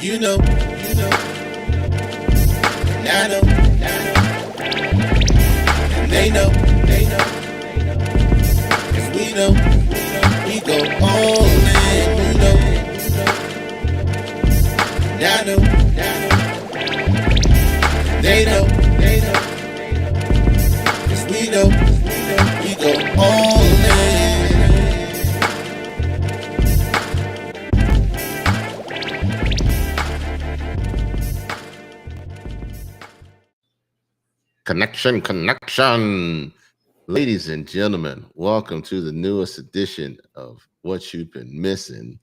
You know, and I know, and they know, cause we know, we go all in, you know, and I know, they know, cause we know, we go all in. Connection. Ladies and gentlemen, welcome to the newest edition of What You've Been Missing.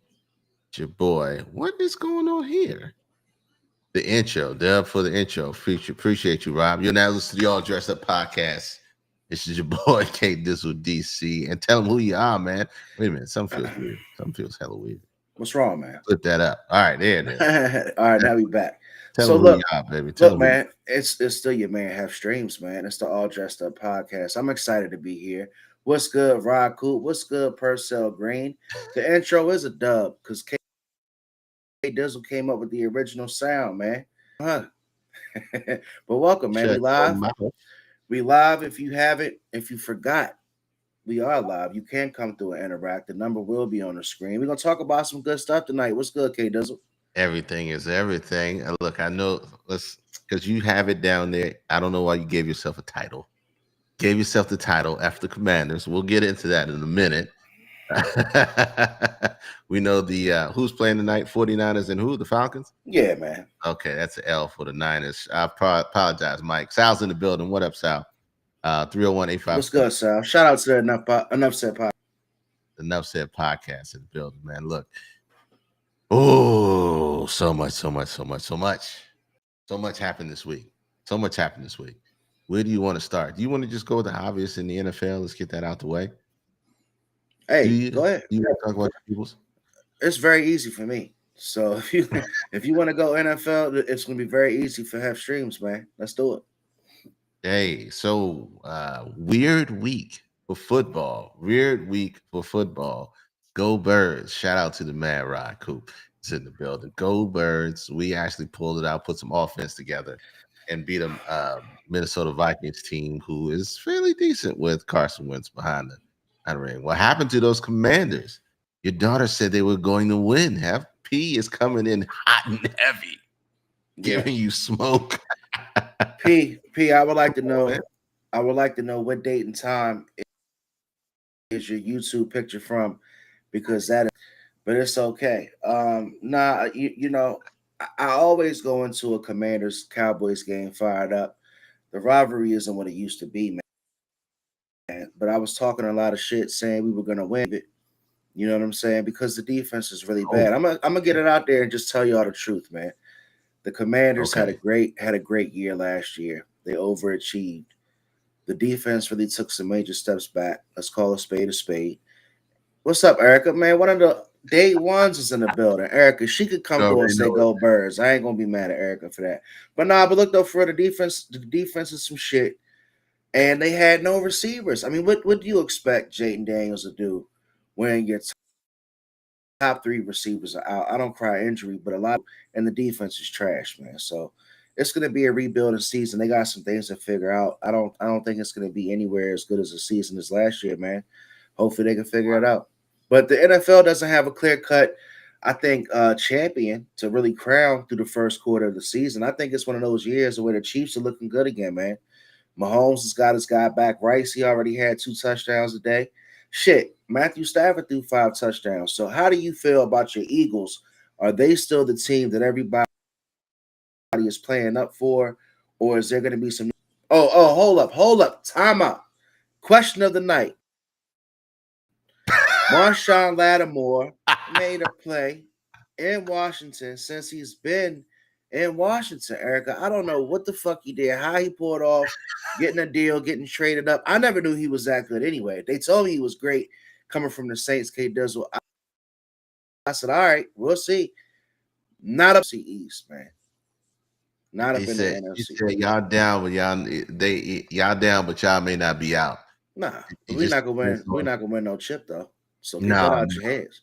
It's your boy. What is going on here? The intro, Dub for the intro. Appreciate you, Rob. You're now listening to the All Dressed Up podcast. This is your boy, K Dizzle DC. And tell them who you are, man. Wait a minute. Something feels weird. Something feels hella weird. What's wrong, man? Flip that up. All right, there it is. All right, now we back. Tell them who you are, baby. Look, man, it's still your man, Have Streams, man. It's the All Dressed Up podcast. I'm excited to be here. What's good, Rod Coop? What's good, Purcell Green? The intro is a dub because K Dizzle came up with the original sound, man. Huh. But welcome, man. We live. If you haven't, if you forgot, we are live. You can come through and interact. The number will be on the screen. We're gonna talk about some good stuff tonight. What's good, K Dizzle? Everything is everything. Look, I know, because you have it down there. I don't know why you gave yourself a title. Gave yourself the title after Commanders. We'll get into that in a minute. We know the who's playing tonight, 49ers and who? The Falcons? Yeah, man. Okay, that's an L for the Niners. I apologize, Mike. Sal's in the building. What up, Sal? 301-85. What's good, Sal? Shout out to the Enough Said podcast. Enough Said podcast in the building, man. Look. Oh, so much happened this week. Where do you want to start? Do you want to just go with the obvious in the NFL? Let's get that out the way. Hey, go ahead. You want to talk about the Eagles? It's very easy for me. So if you want to go NFL, it's going to be very easy for Have Streams, man. Let's do it. Hey, so weird week for football. Go Birds. Shout out to the man, Rod Coop. It's in the building. Go Birds. We actually pulled it out, put some offense together, and beat a Minnesota Vikings team who is fairly decent with Carson Wentz behind the ring. What happened to those Commanders? Your daughter said they were going to win. Have P is coming in hot and heavy, giving you smoke. P, I would like to know. I would like to know what date and time is your YouTube picture from, because that is. But it's okay. You know, I always go into a Commanders Cowboys game fired up. The rivalry isn't what it used to be, man. But I was talking a lot of shit saying we were gonna win it. You know what I'm saying? Because the defense is really bad. I'm gonna get it out there and just tell you all the truth, man. The Commanders had a great year last year. They overachieved. The defense really took some major steps back. Let's call a spade a spade. What's up, Erica? Man, one of the day ones is in the building. Erica, she could come through and say go Birds. I ain't gonna be mad at Erica for that. But but look though, for the defense is some shit. And they had no receivers. I mean, what do you expect Jayden Daniels to do when your top three receivers are out? I don't cry injury, but and the defense is trash, man. So it's gonna be a rebuilding season. They got some things to figure out. I don't think it's gonna be anywhere as good as the season as last year, man. Hopefully they can figure it out. But the NFL doesn't have a clear-cut, I think, champion to really crown through the first quarter of the season. I think it's one of those years where the Chiefs are looking good again, man. Mahomes has got his guy back. Rice, he already had 2 touchdowns a day. Shit, Matthew Stafford threw 5 touchdowns. So how do you feel about your Eagles? Are they still the team that everybody is playing up for? Or is there going to be some... Oh, hold up. Time out. Question of the night. Marshawn Lattimore made a play in Washington since he's been in Washington, Erica. I don't know what the fuck he did, how he pulled off getting a deal, getting traded up. I never knew he was that good anyway. They told me he was great coming from the Saints, K Dizzle. I said, all right, we'll see. Not up to East, man. Not up in the NFC. He said y'all down, but y'all down, but y'all may not be out. Nah, we're not gonna win no chip though. So get that out your heads.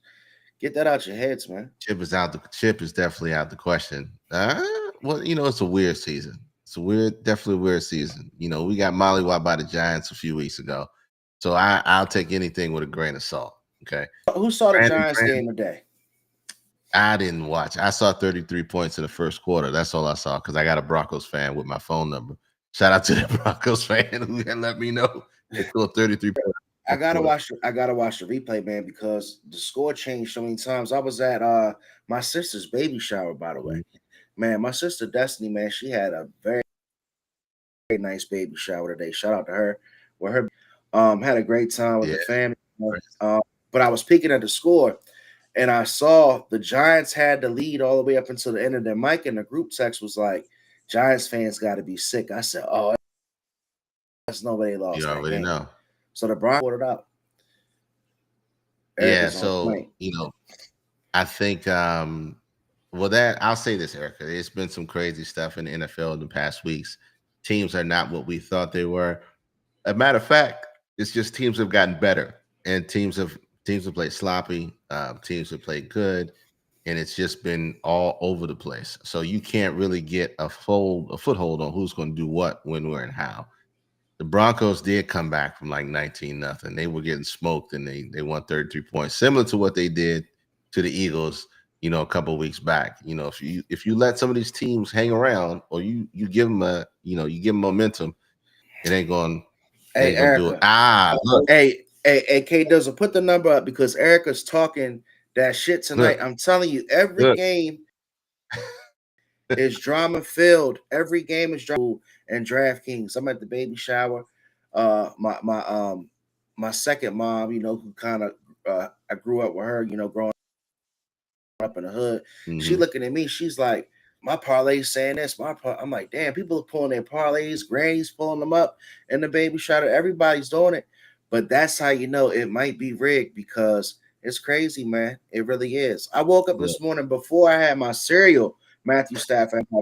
Get that out your heads, man. Chip is out. The chip is definitely out the question. Well, it's a weird season. It's definitely a weird season. We got mollywopped by the Giants a few weeks ago, so I'll take anything with a grain of salt. Okay. Who saw the Giants game today? I didn't watch. I saw 33 points in the first quarter. That's all I saw because I got a Broncos fan with my phone number. Shout out to the Broncos fan who let me know they scored 33 points. I gotta watch the replay, man, because the score changed so many times. I was at my sister's baby shower, by the way. Man, my sister Destiny, man, she had a very, very nice baby shower today. Shout out to her. With her had a great time with the family. But I was peeking at the score, and I saw the Giants had the lead all the way up until the end of their mic, and the group text was like, Giants fans got to be sick. I said, oh, that's nobody lost. You already know. So the Broncos ordered up. Yeah, so I think that I'll say this, Erica. It's been some crazy stuff in the NFL in the past weeks. Teams are not what we thought they were. As a matter of fact, it's just teams have gotten better, and teams have played sloppy, teams have played good, and it's just been all over the place. So you can't really get a foothold on who's going to do what, when, where, and how. The Broncos did come back from like 19-0. They were getting smoked, and they won 33 points, similar to what they did to the Eagles, a couple of weeks back. If you let some of these teams hang around, or you give them you give them momentum, it ain't going. Hey, Erica. Look. Hey, K Dizzle, put the number up because Erica's talking that shit tonight. Look, I'm telling you, every game is drama filled. Every game is drama. And DraftKings. I'm at the baby shower. My second mom, who kind of I grew up with her, growing up in the hood. Mm-hmm. She looking at me. She's like, my parlay's saying this. I'm like, damn, people are pulling their parlays. Granny's pulling them up in the baby shower. Everybody's doing it. But that's how you know it might be rigged, because it's crazy, man. It really is. I woke up this morning before I had my cereal. Matthew Stafford had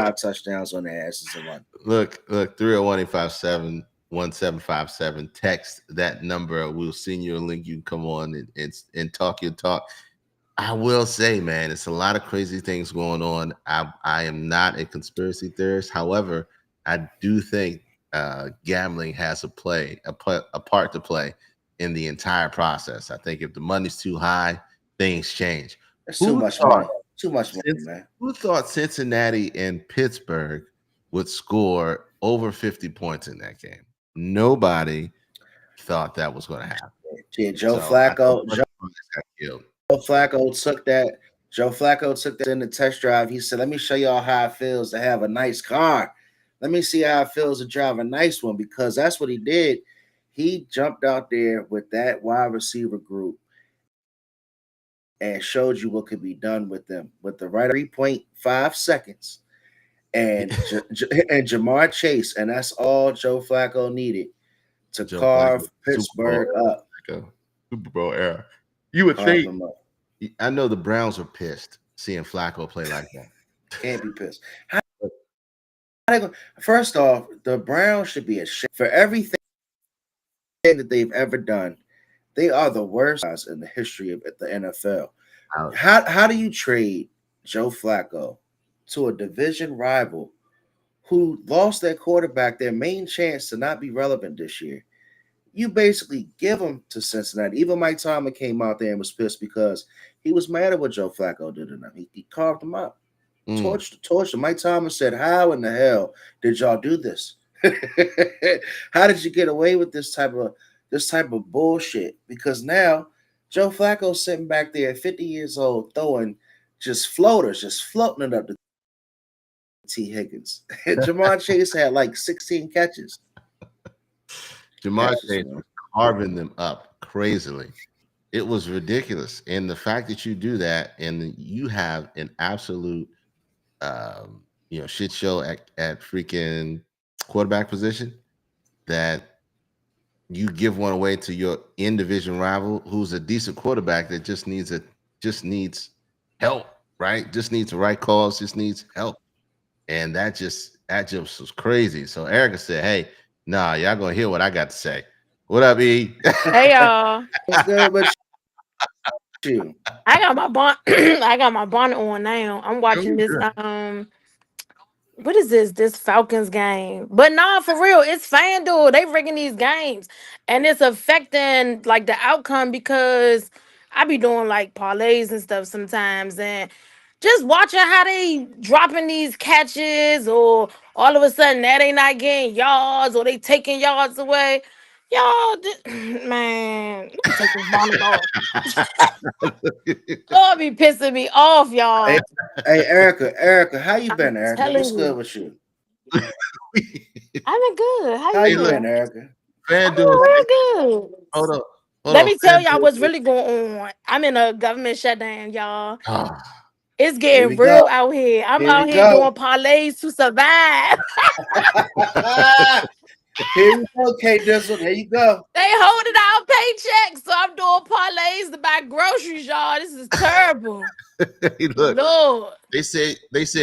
5 touchdowns on their asses in one. Look, 301-857-1757. Text that number. We'll send you a link. You can come on and talk your talk. I will say, man, it's a lot of crazy things going on. I am not a conspiracy theorist. However, I do think gambling has a part to play in the entire process. I think if the money's too high, things change. There's too much money. Too much money, man. Who thought Cincinnati and Pittsburgh would score over 50 points in that game? Nobody thought that was going to happen. Yeah, Joe Flacco took that. Joe Flacco took that in the test drive. He said, "Let me show y'all how it feels to have a nice car. Let me see how it feels to drive a nice one," because that's what he did. He jumped out there with that wide receiver group and showed you what could be done with them with the right 3.5 seconds and Jamar Chase, and that's all Joe Flacco needed to carve Pittsburgh up. Super Bowl era. You would think. I know the Browns were pissed seeing Flacco play like that. Can't be pissed. First off, the Browns should be ashamed for everything that they've ever done. They are the worst guys in the history of the NFL. How do you trade Joe Flacco to a division rival who lost their quarterback, their main chance to not be relevant this year? You basically give them to Cincinnati. Even Mike Tomlin came out there and was pissed because he was mad at what Joe Flacco did to them. He carved them up. Torched him. Mike Tomlin said, "How in the hell did y'all do this? How did you get away with this type of bullshit?" Because now Joe Flacco's sitting back there at 50 years old, throwing just floaters, just floating it up to T. Higgins. Jamar Chase had like 16 catches. Jamar Chase was carving them up crazily. It was ridiculous. And the fact that you do that and you have an absolute shit show at freaking quarterback position, that you give one away to your in-division rival who's a decent quarterback that just needs help, right? Just needs the right calls, just needs help. And that just was crazy. So Erica said, "Hey, nah, y'all gonna hear what I got to say." What up, E? Hey, y'all. you. I got my bon I got my bonnet on now. I'm Yo, watching you this good. what is this? This Falcons game. But nah, for real, it's FanDuel. They rigging these games. And it's affecting like the outcome because I be doing like parlays and stuff sometimes. And just watching how they dropping these catches or all of a sudden that they not getting yards or they taking yards away. Y'all, man, let me take this bonnet off. Oh, it be pissing me off, Hey, y'all. hey, Erica, how you I'm been, Erica? telling What's good you. with you? I've been good. How How you you Hey, look, been, been? Erica? I'm FanDuel. doing real good. Hold on. Hold Let on. me tell y'all FanDuel. what's really going on. I'm in a government shutdown, y'all. Ah, It's Here getting we go. real out here. I'm Here we out here go. doing parlays to survive. Here we go, K Dizzle. There you go. They holding out paychecks, so I'm doing parlays to buy groceries, y'all. This is terrible. hey, look. Lord. They said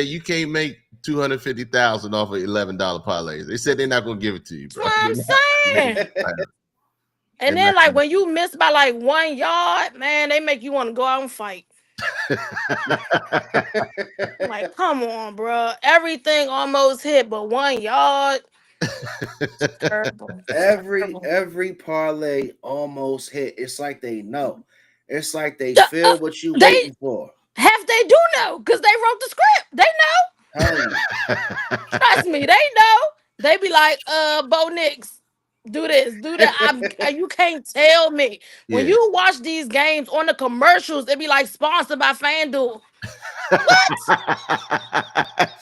you can't make 250,000 off of $11 parlays. They said they're not gonna give it to you, That's bro. what I'm saying. They're And not then, like, gonna- when you miss by like 1 yard, man, they make you want to go out and fight. I'm like, come on, bro. Everything almost hit, but 1 yard. Terrible. every Terrible. every parlay almost hit. It's like they know. It's like they Yeah, feel what you they waiting for. half they do know because they wrote the script. They know. Telling you. Trust me, they know. They be like, Bo Nix, do this, do that. You can't tell me. When yeah. you watch these games on the commercials, it be like sponsored by FanDuel. What?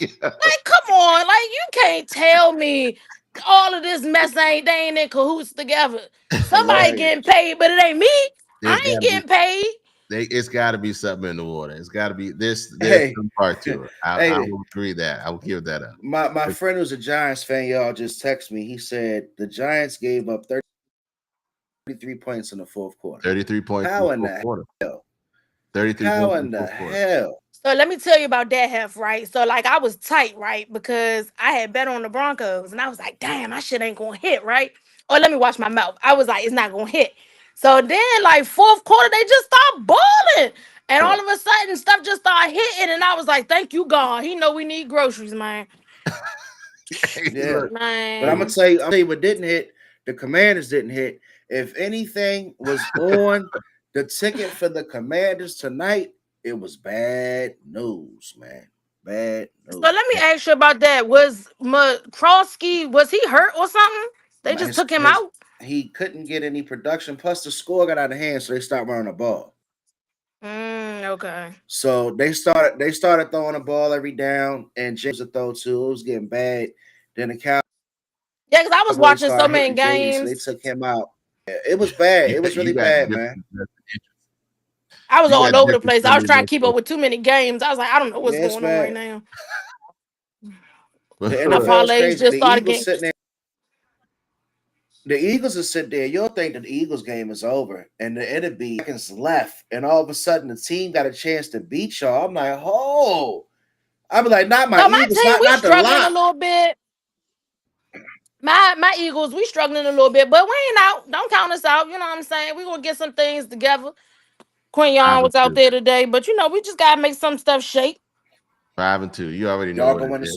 Yeah. Like, come on. Like, you can't tell me all of this mess they ain't in cahoots together. Somebody Hilarious. getting paid, but it ain't me. There's I got ain't to be getting paid. it's got to be something in the water. It's got to be this. There's Hey, some part to it. I hey, will agree that. I will give that up. my friend who's a Giants fan, y'all just text me. He said the Giants gave up 33 points in the fourth quarter. 33 points in the How in fourth the quarter. hell? 33 How points in in the the fourth quarter. hell? So let me tell you about that half, right? So like I was tight, right? Because I had bet on the Broncos and I was like, damn, my shit ain't gonna hit, right? Or let me watch my mouth. I was like, it's not gonna hit. So then like fourth quarter, they just stopped balling. And all of a sudden stuff just started hitting. And I was like, thank you, God. He know we need groceries, man. Hey, Yeah. look, But I'm Man. gonna tell you what didn't hit. The Commanders didn't hit. If anything was on the ticket for the Commanders tonight, it was bad news, man. Bad So news. let me ask you about that. Was McCroskey, was he hurt or something? They just His, took him his out? he couldn't get any production. Plus, the score got out of hand, so they stopped running the ball. Okay. So they started throwing the ball every down, and James a throw too. It was getting bad. Then the Yeah, because I was Cowboys watching so started many hitting James, so they games. took him out. It was bad. It was you really got bad, man. different interests. I was You all got over the different place. I was trying to keep up interests. with too many games. I was like, I don't know what's Yeah, it's going on right bad. now. The My NFL is parlays crazy. just The started Eagles getting. sitting there. The Eagles will sit there. You'll think that the Eagles game is over, and it'll be seconds left, and all of a sudden the team got a chance to beat y'all. I'm like, oh, I'll be like, not my No, my Eagles, team, we not the struggling a lot. little bit. My Eagles, we struggling a little bit, but we ain't out. Don't count us out. You know what I'm saying? We gonna get some things together. Five Quinion and was out two. there today, but we just gotta make some stuff shake. 5 and 2. You already know Y'all what gonna it win the is.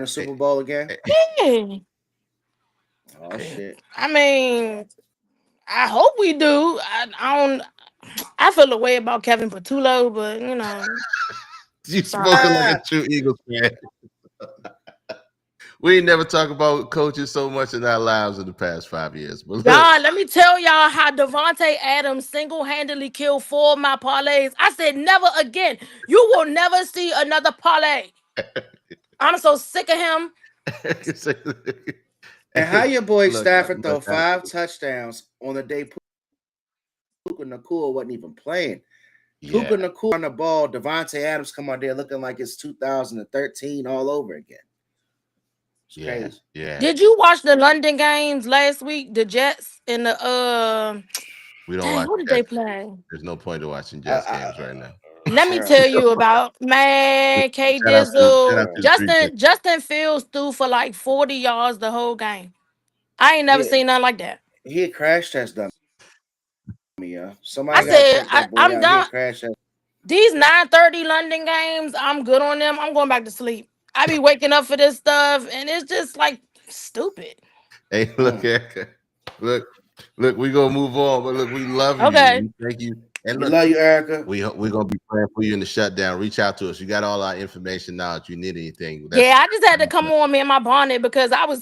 Super Bowl again? Eh, Yeah. Oh shit! I mean, I hope we do. I don't. I feel a way about Kevin Patullo, but You sorry. spoken like a Ah, true Eagles fan. We ain't never talk about coaches so much in our lives in the past 5 years. But look, Y'all, let me tell y'all how Devontae Adams single-handedly killed 4 of my parlays. I said never again. You will never see another parlay. I'm so sick of him. and how your boy look, Stafford look, throw 5 touchdowns on the day Puka Nakua wasn't even playing? yeah, Puka Nakua on the ball. Devontae Adams come out there looking like it's 2013 all over again. It's yeah, crazy. yeah. Did you watch the London games last week? The Jets and the We don't dang, watch who did they Jets. play? There's no point to watching I, Jets I, games right now. Let me tell you about man K Shout Dizzle. out to the Green Bay. Justin Fields threw for like 40 yards the whole game. I ain't never yeah, seen nothing like that. he had crash test done. me, I somebody gotta said take that boy I'm out here, done. crash that. These 9:30 London games, I'm good on them. I'm going back to sleep. I be waking up for this stuff, and it's just like stupid. Hey, look, Mm. Erica. Look, we gonna move on, but look, we love you. Okay. We thank you. And We look, love you, Erica. we're gonna be praying for you in the shutdown. Reach out to us. You got all our information now. If you need anything, that's Yeah, I just had to come on me in my bonnet because I was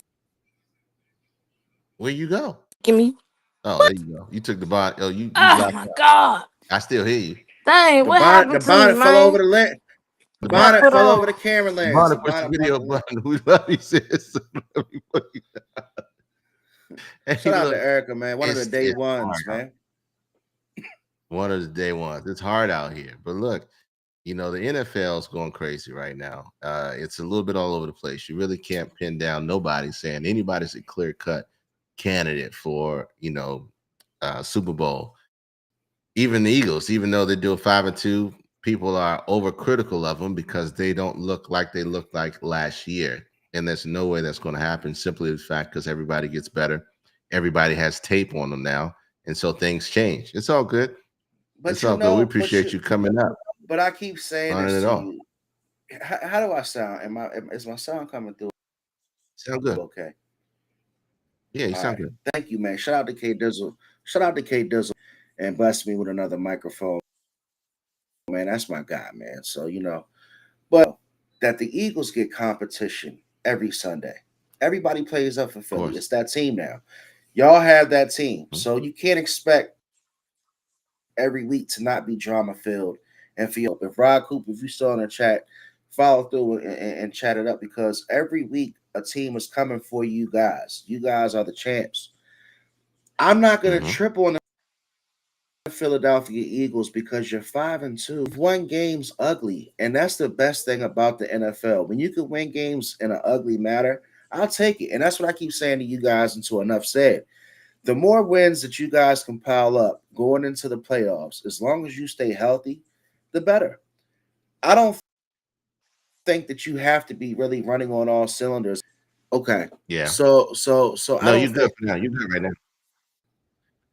where you go. giving me. Oh, there you go. You took the bond. Oh, you Oh blacked my out. God. I still hear you. Dang, what The happened to me, bonnet fell over man? the lens. The What I bonnet put fell on? over the camera lens. Bonnie, The push the bonnet video bumped the lens. button. We love you, sis. Hey, Shout out look, to Erica, man. One of the day it's ones, hard out. man. One of the day ones. It's hard out here. But look, the NFL is going crazy right now. It's a little bit all over the place. You really can't pin down nobody saying anybody's a clear-cut candidate for, Super Bowl. Even the Eagles, even though they do a 5-2, people are overcritical of them because they don't look like they looked like last year. And there's no way that's going to happen. Simply the fact because everybody gets better. Everybody has tape on them now. And so things change. It's all good. But It's all good. We appreciate you you coming up but I keep saying on this it to all. you. How do I sound? Is my sound coming through? Sound good. Okay. Yeah, you All sound right. good. Thank you, man. Shout out to K Dizzle. Shout out to K Dizzle and bless me with another microphone. Man, that's my guy, man. So, but that the Eagles get competition every Sunday. Everybody plays up for Of Philly. course. It's that team now. Y'all have that team. Mhm. So you can't expect every week to not be drama filled and feel. If Rod Cooper, if you still in the chat, follow through and chat it up because every week a team is coming for you guys. You guys are the champs. I'm not gonna Mhm. trip on the Philadelphia Eagles because you're 5-2. You've won games ugly, and that's the best thing about the NFL. When you can win games in an ugly manner, I'll take it. And that's what I keep saying to you guys until enough said. The more wins that you guys can pile up going into the playoffs, as long as you stay healthy, the better. I don't think that you have to be really running on all cylinders. Okay. Yeah. So I No, don't you're good think for now. You're good right now.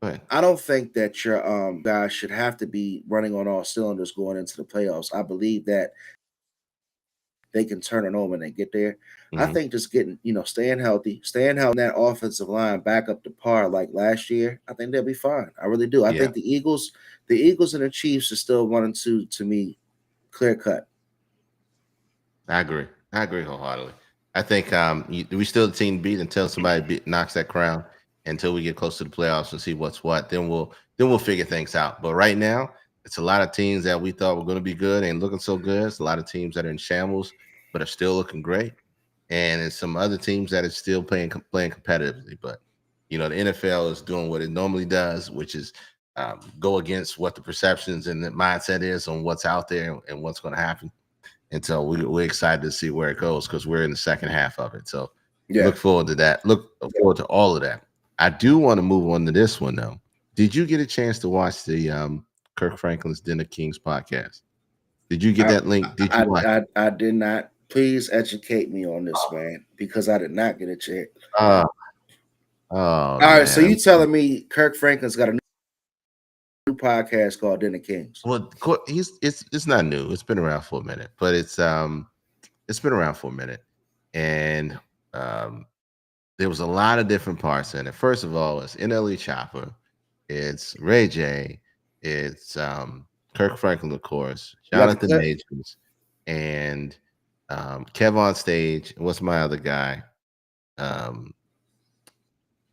Go ahead. I don't think that your guys should have to be running on all cylinders going into the playoffs. I believe that they can turn it on when they get there. I Mhm. think just getting, staying healthy, that offensive line back up to par like last year, I think they'll be fine. I really do. I Yeah. think the Eagles and the Chiefs are still 1-2 to me, clear cut. I agree wholeheartedly. I think we still the team beat until somebody knocks that crown until we get close to the playoffs and see what's what. Then we'll figure things out. But right now, it's a lot of teams that we thought were going to be good and looking so good. It's a lot of teams that are in shambles but are still looking great, and it's some other teams that are still playing competitively. But the NFL is doing what it normally does, which is go against what the perceptions and the mindset is on what's out there and what's going to happen. And so we're excited to see where it goes because we're in the second half of it. So look forward to that. Look forward to all of that. I do want to move on to this one though. Did you get a chance to watch the Kirk Franklin's Den of Kings podcast? Did you get that link? Did you watch it? I did not. Please educate me on this, man, because I did not get a chance. Oh, all right, so you telling me Kirk Franklin's got a new podcast called Den of Kings? Well, it's not new. It's been around for a minute, but it's been around for a minute, and there was a lot of different parts in it. First of all, it's NLE Chopper, it's Ray J, it's Kirk Franklin, of course, Jonathan Majors, and Kev on stage. What's my other guy?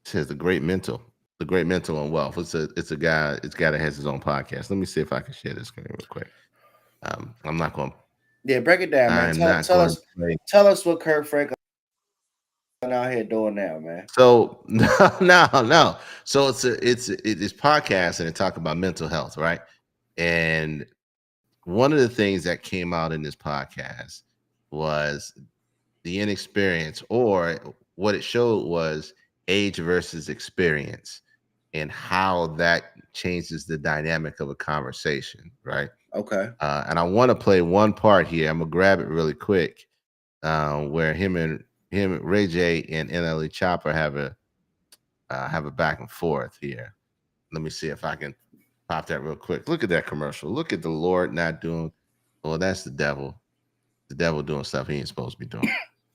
Says the Great Mental on Wealth. It's a guy that has his own podcast. Let me see if I can share this screen real quick. I'm not going. Yeah, break it down, man. Tell us what Kirk Franklin out here doing now, man. So no. So it's podcast and it talk about mental health, right? And one of the things that came out in this podcast was the inexperience, or what it showed was age versus experience and how that changes the dynamic of a conversation, right? Okay. And I want to play one part here. I'm gonna grab it really quick, where him, Ray J, and NLE Chopper have a back and forth here. Let me see if I can Pop that real quick. Look at that commercial. Look at the Lord not doing. Well, that's the devil. The devil doing stuff he ain't supposed to be doing.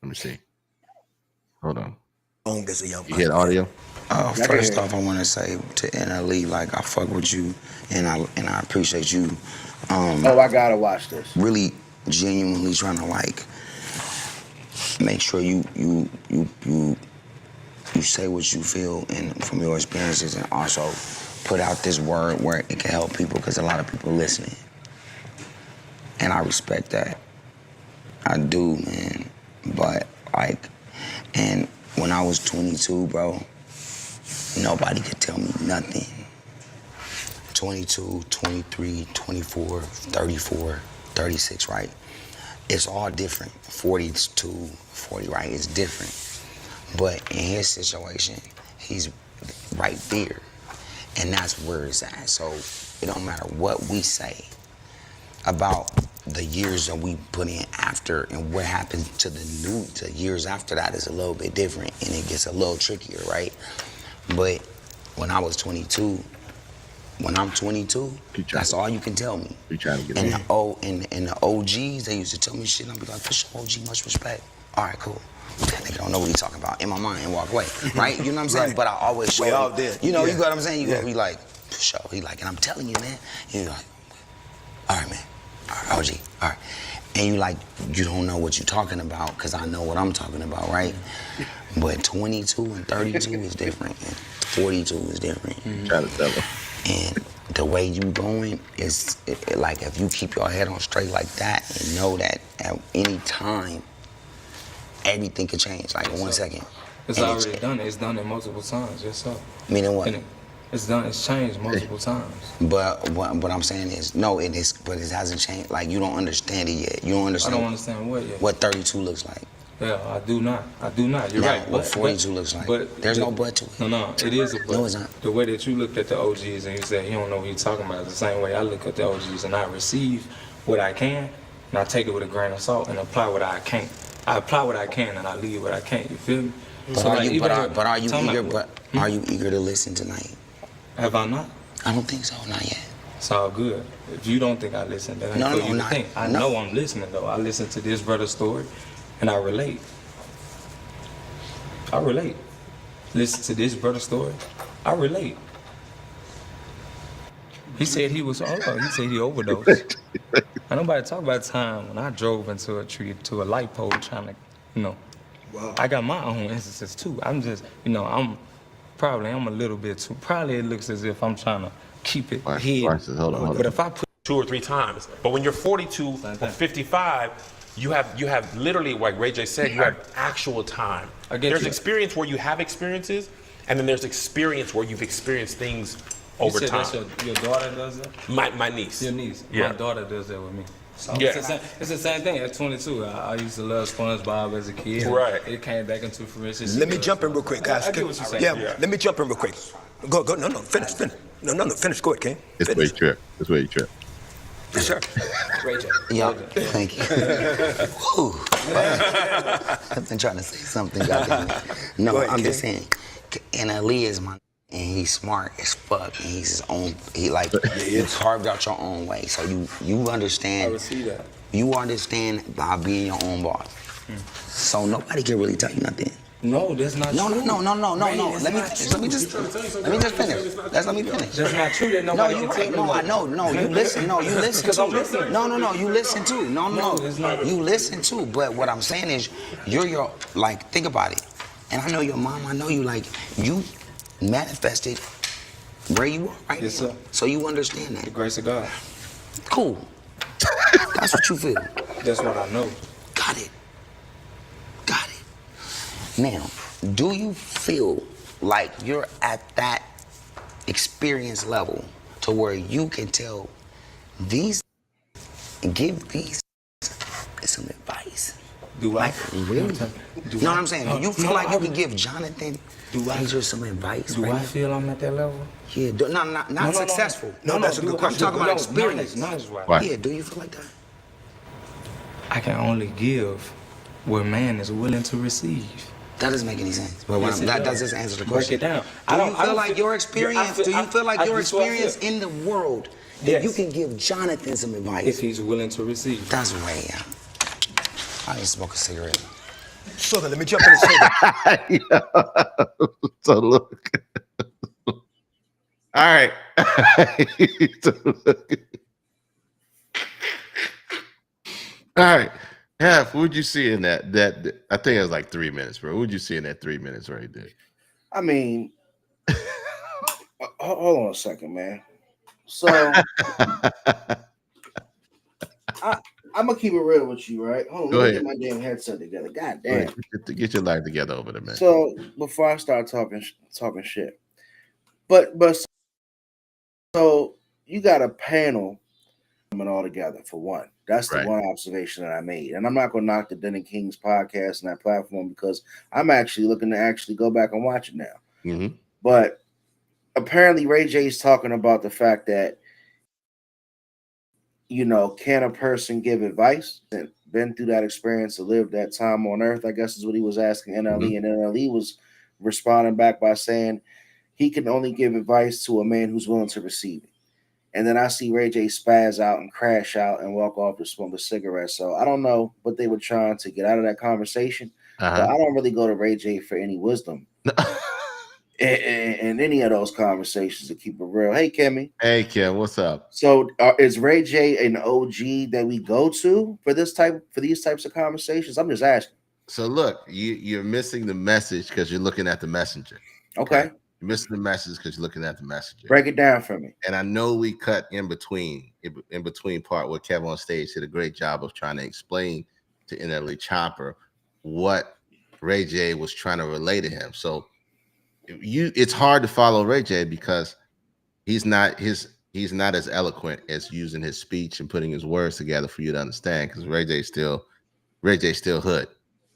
Let me see. Hold on. You hear the audio? First off, I want to say to NLE, like, I fuck with you, and I appreciate you. I gotta watch this. Really, genuinely trying to like make sure you say what you feel and from your experiences, and also put out this word where it can help people, because a lot of people listening, and I respect that. I do, man. But like, and when I was 22, bro, nobody could tell me nothing. 22, 23, 24, 34, 36, right? It's all different. 42, 40, right? It's different. But in his situation, he's right there. And that's where it's at. So it don't matter what we say about the years that we put in after, and what happens to the years after that is a little bit different, and it gets a little trickier, right? But when I was 22, when I'm 22, that's all you can tell me. You trying to get and the OGs, they used to tell me shit, and I'd be like, for sure, OG, much respect. All right, cool. That nigga don't know what he's talking about in my mind, and walk away, right? You know what I'm saying? Right. But I always show all did. You know, you got what I'm saying? You gotta be like, for sure. He like, and I'm telling you, man. You're like, all right, man. All right, OG, all right. And you like, you don't know what you're talking about, because I know what I'm talking about, right? But 22 and 32 is different, and 42 is different. Trying to tell him. And the way you going is, like, if you keep your head on straight like that and know that at any time, everything could change, like in 1 second. It's already done. It's done it multiple times. Yes, sir. Meaning what? It's done. It's changed multiple times. But what I'm saying is, no, it is, but it hasn't changed. Like, you don't understand it yet. You don't understand. I don't understand what yet. What 32 looks like. Yeah, I do not. You're right. What 42 looks like. But there's no but to it. No, it is a but. No, it's not. The way that you looked at the OGs and you said you don't know what you're talking about is the same way I look at the OGs, and I receive what I can, and I take it with a grain of salt and apply what I can't. I apply what I can and I leave what I can't. You feel me? But So, are like, are you eager to listen tonight? Have I not? I don't think so. Not yet. It's all good. If you don't think I listen, then I feel you to think. I know I'm listening though. I listen to this brother's story, and I relate. Listen to this brother's story. I relate. He said he overdosed. And nobody talk about time when I drove into a tree, to a light pole trying to, Wow. I got my own instances too. I'm just, I'm a little bit too, probably it looks as if I'm trying to keep it hidden. Hold on. But if I put 2 or 3 times, but when you're 42 or 55, you have literally, like Ray J said, you have actual time. There's experience where you have experiences, and then there's experience where you've experienced things over time. That's your daughter does that? My niece. Your niece. Yeah. My daughter does that with me. So Yeah. it's the same thing. At 22, I used to love SpongeBob as a kid. Right. It came back into fruition. Let me jump in real quick, guys. I get what you're saying. Yeah, let me jump in real quick. Go. No, finish. No, finish. Go ahead, King. This way you trip. Yes, sir. Rachel. Yeah, thank you. Whew. I've been trying to say something. No, ahead, I'm King. just saying. NLE is my, and he's smart as fuck, and he's his own. You carved out your own way, so you understand. I would see that. You understand by being your own boss. So nobody can really tell you nothing. No, that's not No. true. Let me just finish. Let me finish. That's not true. That No, nobody you're can right. tell No, me. I know. No, you listen. No, you listen Because I'm too. listening. No, you listen too. No. it's not. You listen too. But what I'm saying is, think about it. And I know your mom. I know you. Like, you manifested where you are right Yes, now. sir. So you understand The that. grace of God. Cool. That's what you feel. That's what I know. Got it. Now, do you feel like you're at that experience level to where you can tell give these some advice? Do I? Like, really? You know what I'm saying? Do you feel like you can give Jonathan Major some advice? Do I feel I'm at that level? Yeah, not successful. No, that's a good question. I'm talking about experience. Knowledge wise. Right. Yeah, do you feel like that? I can only give what man is willing to receive. That doesn't make any sense. But Yes, that does. doesn't answer the Break question. it down. Do you feel like your experience? Do you feel like your experience in the world that you can give Jonathan some advice if he's willing to receive? That's way out. I need to smoke a cigarette. Southern, let me jump in and say that. Yeah. So look. All right. All right. Half, what'd you see in that? I think it was like 3 minutes, bro. What'd you see in that 3 minutes right there? I mean, hold on a second, man. So I'm gonna keep it real with you, right? Hold on, let me get my damn headset together. God damn. Get your life together over there, man. So before I start talking shit, but so you got a panel coming all together for one. That's the one observation that I made, and I'm not gonna knock the Denny King's podcast and that platform because I'm actually looking to actually go back and watch it now. Mm-hmm. But apparently, Ray J's talking about the fact that, you know, can a person give advice and been through that experience to live that time on earth? I guess is what he was asking NLE, and NLE was responding back by saying he can only give advice to a man who's willing to receive it. And then I see Ray J spaz out and crash out and walk off to smoke a cigarette. So I don't know what they were trying to get out of that conversation, but I don't really go to Ray J for any wisdom. In any of those conversations, to keep it real. Hey, Kimmy. Hey, Kim, what's up? So, is Ray J an OG that we go to for these types of conversations? I'm just asking. So, look, you're missing the message because you're looking at the messenger. Okay. You're missing the message because you're looking at the messenger. Break it down for me. And I know we cut in between part where Kevin on stage did a great job of trying to explain to NLE Chopper what Ray J was trying to relay to him. So it's hard to follow Ray J because he's not as eloquent as using his speech and putting his words together for you to understand, because Ray J still hood.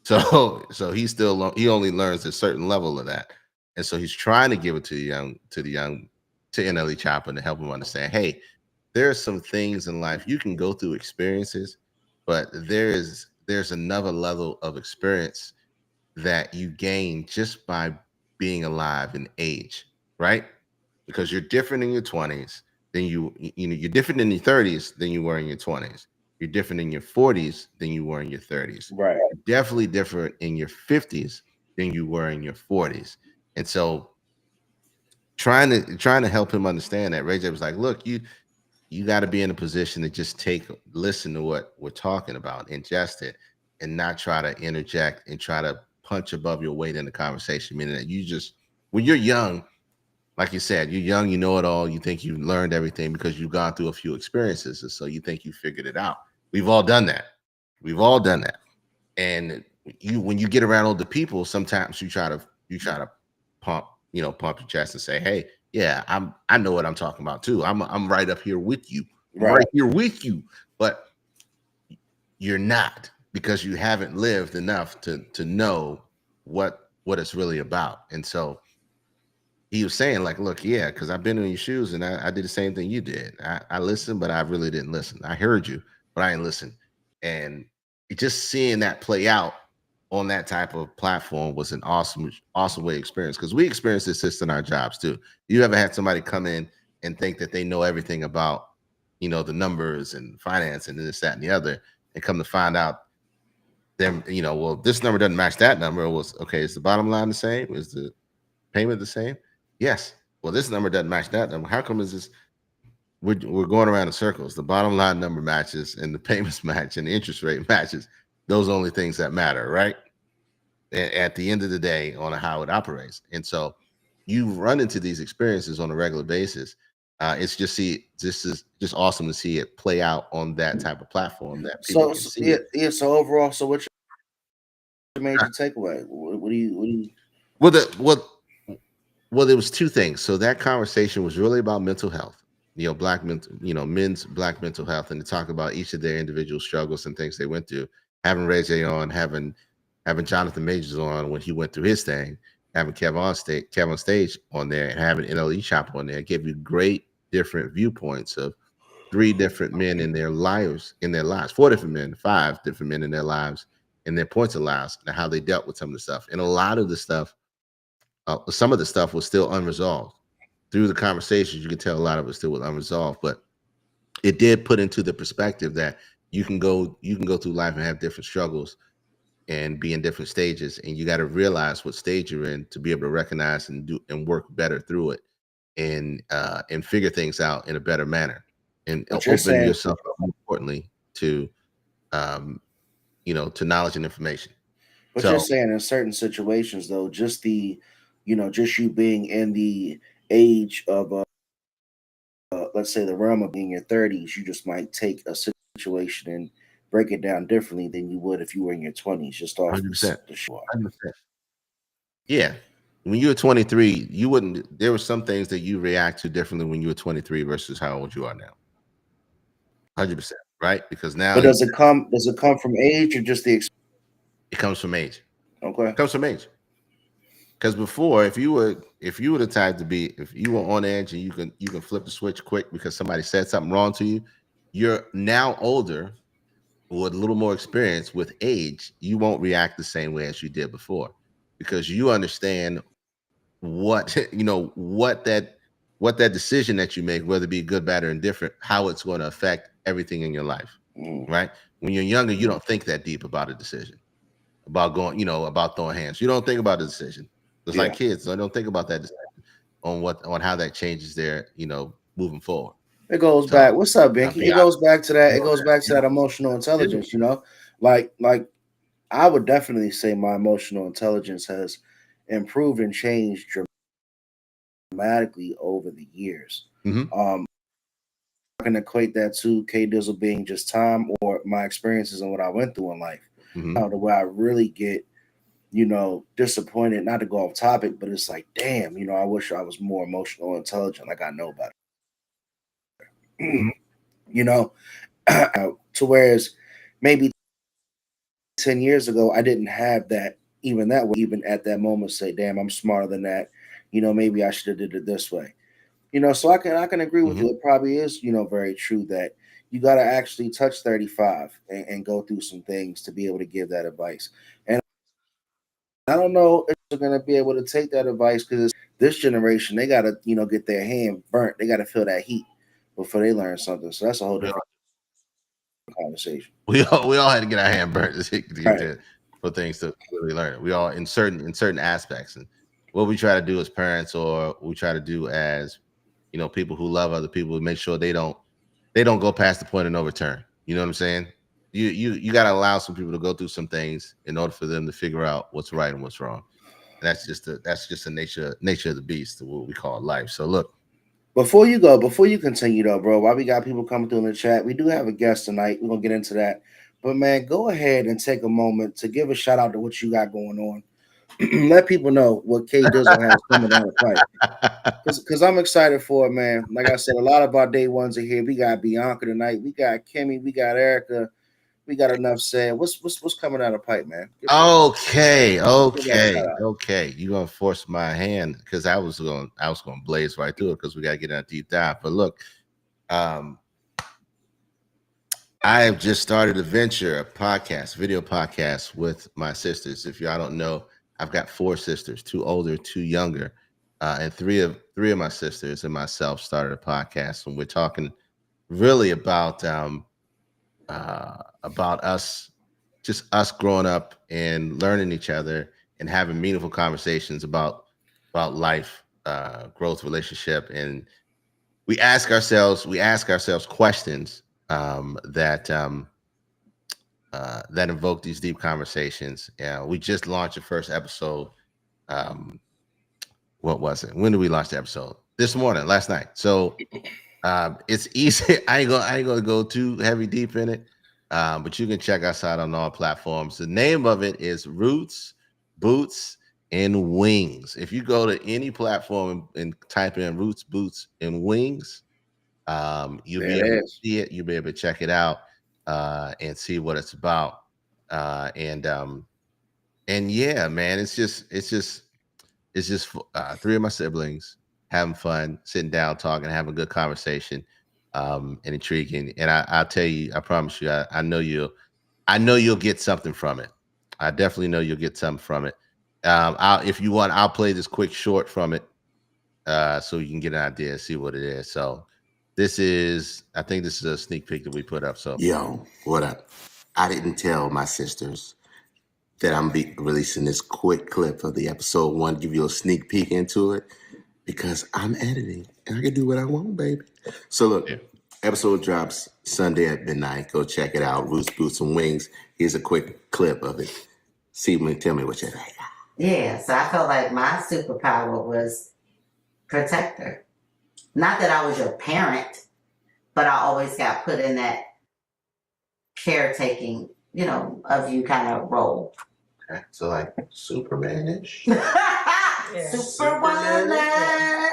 So he only learns a certain level of that. And so he's trying to give it to NLE Chopper to help him understand, hey, there are some things in life you can go through experiences, but there's another level of experience that you gain just by being alive in age, right? Because you're different in your 20s than you're different in your 30s than you were in your 20s. You're different in your 40s than you were in your 30s. Right. You're definitely different in your 50s than you were in your 40s. And so trying to help him understand that, Ray J was like, look, you got to be in a position to just listen to what we're talking about, ingest it, and not try to interject and try to punch above your weight in the conversation. Meaning that when you're young, like you said, you're young, you know it all, you think you've learned everything because you've gone through a few experiences, and so you think you figured it out. We've all done that. And when you get around older people, sometimes you try to pump your chest and say, hey, yeah, I know what I'm talking about too. I'm right up here with you. Right here with you. But you're not, because you haven't lived enough to know what it's really about. And so he was saying, like, look, yeah, because I've been in your shoes and I did the same thing you did. I listened, but I really didn't listen. I heard you, but I didn't listen. And just seeing that play out on that type of platform was an awesome way to experience, because we experience this in our jobs too. You ever had somebody come in and think that they know everything about, the numbers and finance and this, that, and the other, and come to find out them, well, this number doesn't match that number. It was, okay, is the bottom line the same? Is the payment the same? Yes. Well, this number doesn't match that number. How come is this? We're going around in circles. The bottom line number matches and the payments match and the interest rate matches. Those are only things that matter, right? At the end of the day, on how it operates. And so you run into these experiences on a regular basis. It's just awesome to see it play out on that type of platform that people can see. Yeah. So overall, so what's your major takeaway? What do you? Well, there was two things. So that conversation was really about mental health. Men's black mental health, and to talk about each of their individual struggles and things they went through. Having Ray J on, having Jonathan Majors on when he went through his thing, having Kevin on stage on there, and having NLE Chopper on there gave you great different viewpoints of 3 different men in their lives, 4 different men, 5 different men in their lives, and their points allowance and how they dealt with some of the stuff. And a lot of the stuff, some of the stuff was still unresolved. Through the conversations, you could tell a lot of it still was unresolved, but it did put into the perspective that you can go through life and have different struggles and be in different stages, and you got to realize what stage you're in to be able to recognize and do and work better through it, and figure things out in a better manner, and open yourself up, more importantly, to to knowledge and information. But you're saying in certain situations, though, just the, just you being in the age of, let's say, the realm of being in your 30s, you just might take a situation and break it down differently than you would if you were in your 20s, just off 100%. the show. 100%. Yeah. When you were 23, you wouldn't, there were some things that you react to differently when you were 23 versus how old you are now. 100%, right? Because now. But does it come from age or just the experience? It comes from age. Okay. It comes from age. Because before, if you were the type to be, if you were on edge and you can flip the switch quick because somebody said something wrong to you, you're now older with a little more experience. With age, you won't react the same way as you did before, because you understand what that decision that you make, whether it be good, bad, or indifferent, how it's going to affect everything in your life. Right? When you're younger, you don't think that deep about a decision, about going, about throwing hands. You don't think about the decision. It's like kids. So I don't think about that decision on how that changes their, moving forward. It goes back. What's up, Binky? It goes back to that. It goes back to that emotional intelligence. Like I would definitely say my emotional intelligence has improved and changed dramatically over the years. I can equate that to K Dizzle being just time or my experiences and what I went through in life. The way I really get, disappointed, not to go off topic, but it's like, damn, I wish I was more emotional intelligent, like I know better. To whereas maybe 10 years ago, I didn't have that, even at that moment, say, damn, I'm smarter than that. Maybe I should have did it this way. So I can agree with you. It probably is, very true that you got to actually touch 35 and go through some things to be able to give that advice. And I don't know if they're going to be able to take that advice, because this generation, they got to, get their hand burnt. They got to feel that heat before they learn something. So that's a whole different conversation. We all had to get our hand burnt for things to really learn. We all in certain aspects, and what we try to do as parents, or we try to do as people who love other people, make sure they don't go past the point of no return. You know what I'm saying? You got to allow some people to go through some things in order for them to figure out what's right and what's wrong. And that's just the nature of the beast, what we call life. So look. Before you continue though, bro, while we got people coming through in the chat, we do have a guest tonight. We're gonna get into that. But man, go ahead and take a moment to give a shout out to what you got going on. Let people know what K Dizzle has coming down the pipe. Because I'm excited for it, man. Like I said, a lot of our day ones are here. We got Bianca tonight, we got Kimmy, we got Erica. We got enough said. What's coming out of the pipe, man? Okay. You're gonna force my hand, because I was gonna blaze right through it, because we gotta get in a deep dive. But look, I have just started a venture, a video podcast with my sisters. If y'all don't know, I've got 4 sisters, 2 older, 2 younger, and three of my sisters and myself started a podcast, and we're talking really about us growing up and learning each other and having meaningful conversations about life, growth, relationship, and we ask ourselves questions that invoke these deep conversations. We just launched the first episode. What was it? When did we launch the episode? This morning, last night. So it's easy. I ain't gonna go too heavy deep in it. But you can check us out on all platforms. The name of it is Roots, Boots, and Wings. If you go to any platform and type in Roots, Boots, and Wings, you'll be able to see it. You'll be able to check it out and see what it's about. And yeah, man, it's just 3 of my siblings having fun, sitting down, talking, having a good conversation. And intriguing, and I'll tell you, I promise you, I know you'll get something from it. I definitely know you'll get something from it. If you want, I'll play this quick short from it, so you can get an idea, see what it is. So I think this is a sneak peek that we put up. So Yo, what up? I didn't tell my sisters that I'm releasing this quick clip of the episode 1, give you a sneak peek into it, because I'm editing and I can do what I want, baby. So look, episode drops Sunday at midnight. Go check it out. Roots, Boots, and Wings. Here's a quick clip of it. Tell me what you think. Yeah, so I felt like my superpower was protector. Not that I was your parent, but I always got put in that caretaking, of you kind of role. Okay. So like Superman-ish. Superwoman. Yeah,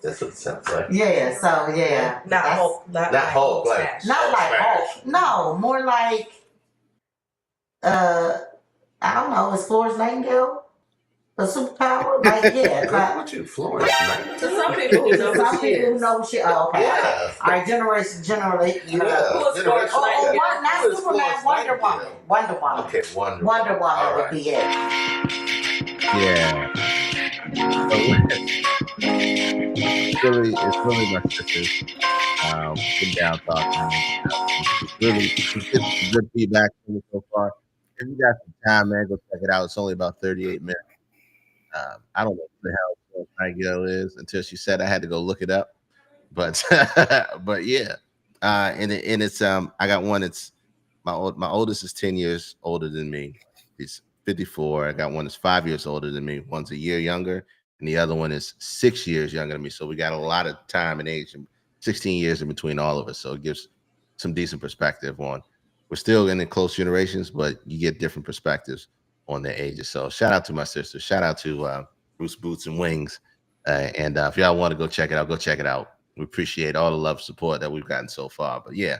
that's what it sounds like. Yeah, so yeah. Not Hulk. Not Hulk, like Not like Hulk. No, more like I don't know, is Florence Nightingale a superpower? Like, yeah. What you, Florence? Some people who know Some who she people is. know she. Oh, okay. Yeah. All right, generally. Who is Florence Oh, Nightingale? not Superman. Wonder Woman. Wonder Woman. Okay, Wonder Woman All would right. be it. Yeah. It's really my sisters. Sitting down talking. It's really good feedback from me so far. If you got some time, man, go check it out. It's only about 38 minutes. I don't know what the hell Florence Nightingale is until she said I had to go look it up. But but yeah. And it's I got one. It's my oldest is 10 years older than me. He's 54. I got one that's 5 years older than me. One's a year younger, and the other one is 6 years younger than me. So we got a lot of time and age, and 16 years in between all of us. So it gives some decent perspective on. We're still in the close generations, but you get different perspectives on their ages. So shout out to my sisters. Shout out to Roots, Boots, and Wings. And if y'all want to go check it out, go check it out. We appreciate all the love and support that we've gotten so far. But yeah,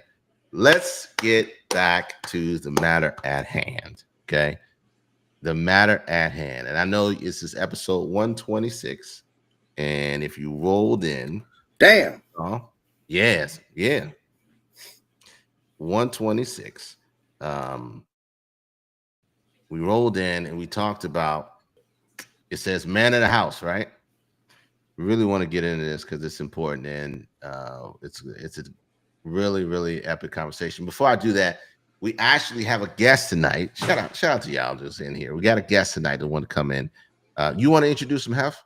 let's get back to the matter at hand. Okay. The matter at hand. And I know this is episode 126. And if you rolled in. Damn. Yes. Yeah. 126. We rolled in and we talked about, it says man of the house, right? We really want to get into this because it's important, and it's a really, really epic conversation. Before I do that, we actually have a guest tonight. Shout out to y'all just in here. We got a guest tonight that want to come in. You want to introduce him, Hef?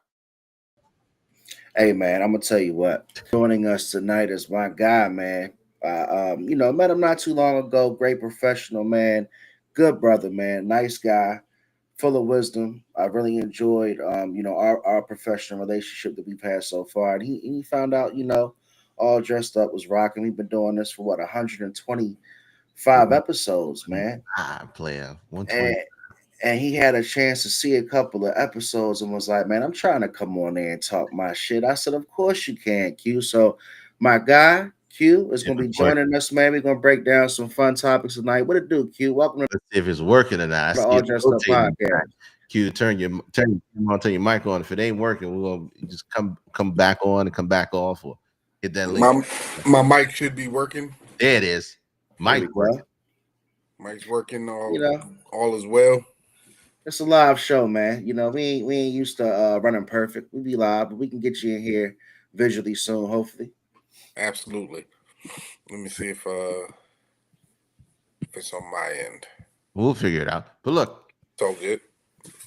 Hey man, I'm gonna tell you what. Joining us tonight is my guy, man. Met him not too long ago. Great professional, man. Good brother, man. Nice guy, full of wisdom. I really enjoyed, our professional relationship that we've had so far. And he found out, all dressed up, was rocking. We've been doing this for 125 episodes, man. Player. And he had a chance to see a couple of episodes and was like, man, I'm trying to come on there and talk my shit. I said, of course you can, Q. So my guy, Q, is going to be joining us, man. We're going to break down some fun topics tonight. What it do, Q? Welcome to Let's see if it's working or not. the All Dressed Up podcast. Q, turn your mic on. If it ain't working, we're going to just come back on and come back off, or hit that link. My mic should be working. There it is. Mic's working. Mic's working. All is well. It's a live show, man. We ain't used to running perfect. We be live, but we can get you in here visually soon, hopefully. Absolutely. Let me see if it's on my end. We'll figure it out. But look, it's all good.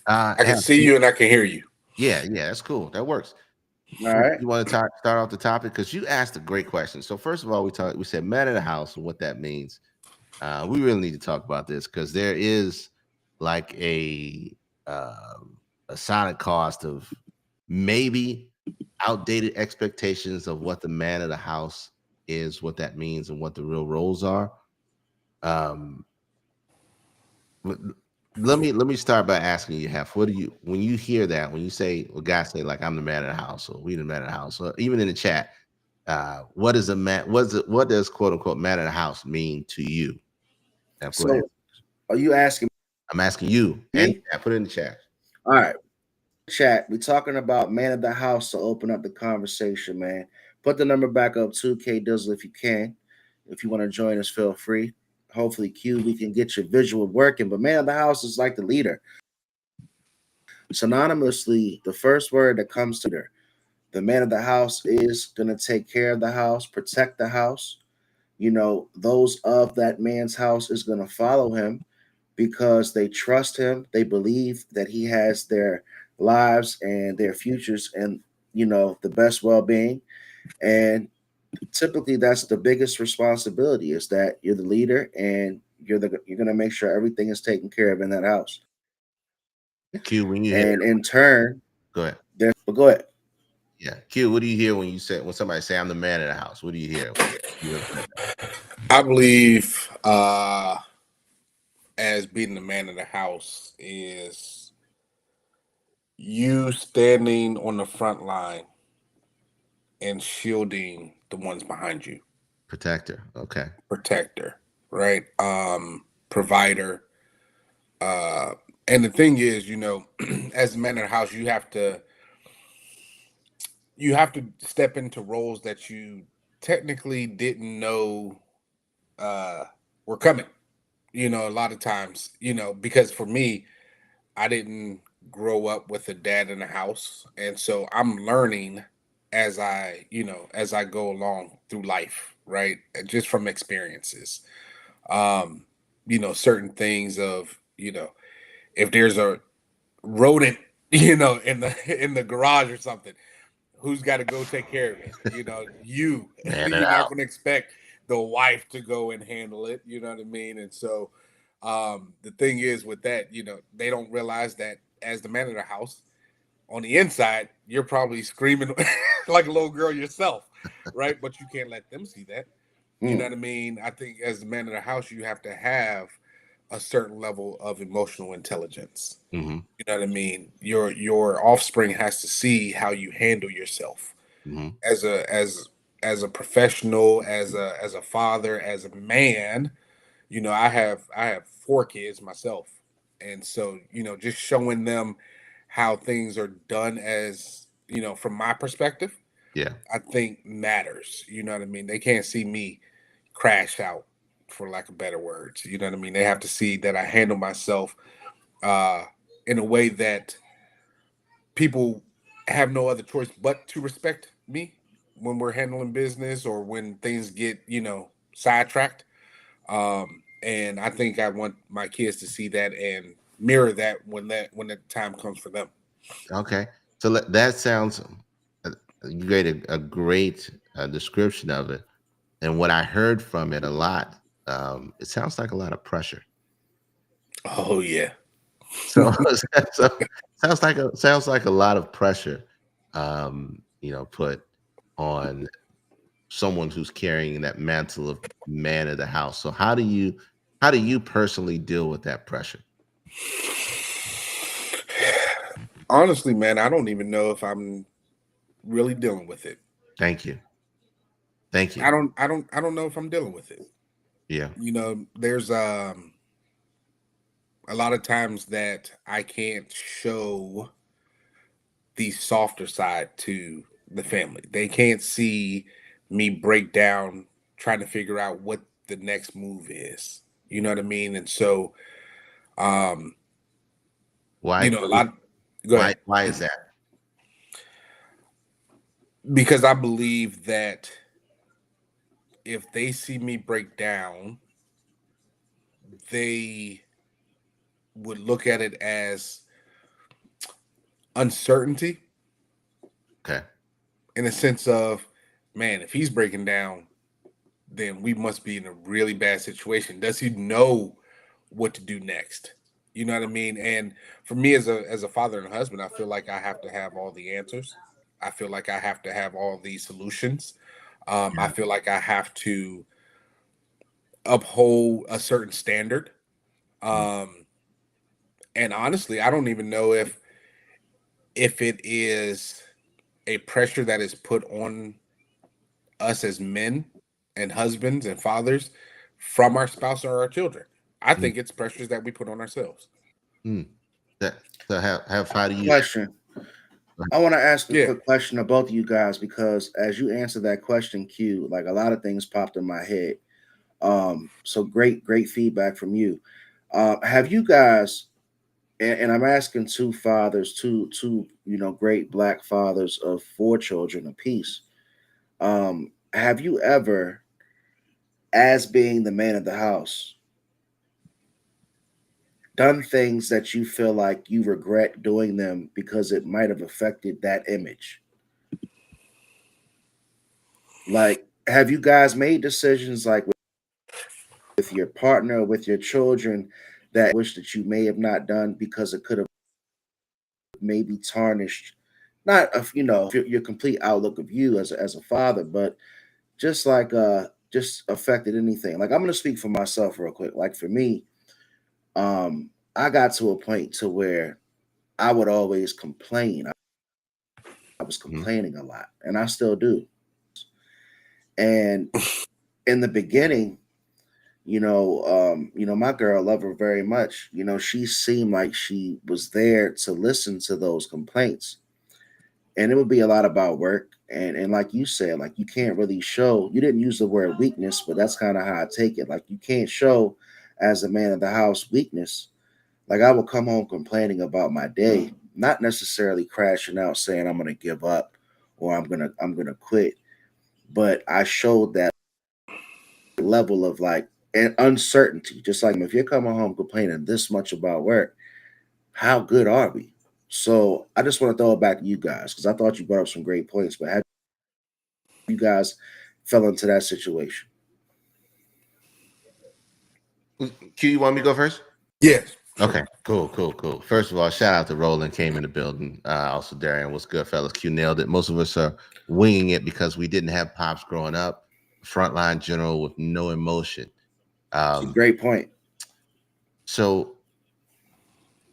I can see you and I can hear you. Yeah, that's cool. That works. All right. You want to start off the topic because you asked a great question. So first of all, we said man of the house and what that means. We really need to talk about this because there is like a sonic cost of maybe outdated expectations of what the man of the house is, what that means, and what the real roles are. Let me start by asking you, Hef, what do you, when you hear that, when you say, well, guys say like I'm the man of the house, or we the man of the house, or even in the chat, what is a man? What does quote unquote man of the house mean to you? So, are you asking? I'm asking you. And put it in the chat. All right. Chat. We're talking about man of the house to open up the conversation, man. Put the number back up, 2K Dizzle, if you can. If you want to join us, feel free. hopefully, Q, we can get your visual working. But man of the house is like the leader. Synonymously, the first word that comes to her, the man of the house is going to take care of the house, protect the house. You know, those of that man's house is going to follow him because they trust him. They believe that he has their lives and their futures and, you know, the best well-being. And typically that's the biggest responsibility, is that you're the leader and you're going to make sure everything is taken care of in that house. Q, when you And in turn, go ahead. Go ahead. Yeah, Q, what do you hear when somebody say I'm the man of the house? What do you hear? I believe as being the man of the house is you standing on the front line and shielding the ones behind you. Protector. Okay. Protector, right? Provider. And the thing is, you know, as the man of the house, you have to step into roles that you technically didn't know were coming. You know, a lot of times, you know, because for me, I didn't grow up with a dad in the house, and so I'm learning as I go along through life, right? Just from experiences. You know, certain things of, you know, if there's a rodent, you know, in the garage or something, who's got to go take care of it? You know, you're not going to expect the wife to go and handle it. You know what I mean? And so the thing is with that, you know, they don't realize that as the man of the house, on the inside, you're probably screaming like a little girl yourself, right? But you can't let them see that. You know what I mean? I think as the man of the house, you have to have a certain level of emotional intelligence. Mm-hmm. You know what I mean? Your offspring has to see how you handle yourself as a professional, as a father, as a man. You know, I have 4 kids myself, and so, you know, just showing them how things are done, as, you know, from my perspective, I think matters. You know what I mean? They can't see me crash out, for lack of better words. You know what I mean? They have to see that I handle myself in a way that people have no other choice but to respect me when we're handling business or when things get, you know, sidetracked. And I think I want my kids to see that and mirror that when the time comes for them. Okay, so that sounds you gave a great description of it, and what I heard from it a lot, it sounds like a lot of pressure. Oh yeah. So sounds like a lot of pressure, you know, put on someone who's carrying that mantle of man of the house. So how do you personally deal with that pressure? Honestly, man, I don't even know if I'm really dealing with it. Thank you. I don't know if I'm dealing with it. Yeah. You know, there's a lot of times that I can't show the softer side to the family. They can't see me break down trying to figure out what the next move is. You know what I mean? And so why you know, a lot go ahead. Why is that? Because I believe that if they see me break down, they would look at it as uncertainty. Okay. In a sense of, man, if he's breaking down, then we must be in a really bad situation. Does he know what to do next? You know what I mean? And for me as a father and a husband, I feel like I have to have all the answers. I feel like I have to have all the solutions. I feel like I have to uphold a certain standard. And honestly, I don't even know if it is a pressure that is put on us as men and husbands and fathers from our spouse or our children. I think it's pressures that we put on ourselves. How do you question? I want to ask a quick question to both of you guys, because as you answer that question, Q, like a lot of things popped in my head. So great feedback from you. Have you guys, and I'm asking two fathers, two great black fathers of 4 children apiece. Have you ever, as being the man of the house, done things that you feel like you regret doing them because it might have affected that image? Like, have you guys made decisions like with your partner, with your children, that you wish that you may have not done because it could have maybe tarnished not of your complete outlook of you as a father, but just affected anything? Like, I'm gonna speak for myself real quick. Like, for me, I got to a point to where I would always complain. I was complaining a lot, and I still do. And in the beginning, my girl, love her very much. She seemed like she was there to listen to those complaints, and it would be a lot about work. And like you said, like, you can't really show. You didn't use the word weakness, but that's kind of how I take it. Like, you can't show as a man of the house weakness. Like, I would come home complaining about my day, not necessarily crashing out saying I'm gonna give up or I'm gonna quit, but I showed that level of like and uncertainty. Just like, if you're coming home complaining this much about work, how good are we? So I just want to throw it back to you guys because I thought you brought up some great points. But have you guys fell into that situation? Q, you want me to go first? Yes. Okay, cool. First of all, shout out to Roland, came in the building. Also, Darian, what's good, fellas? Q nailed it. Most of us are winging it because we didn't have pops growing up. Frontline general with no emotion. Great point. So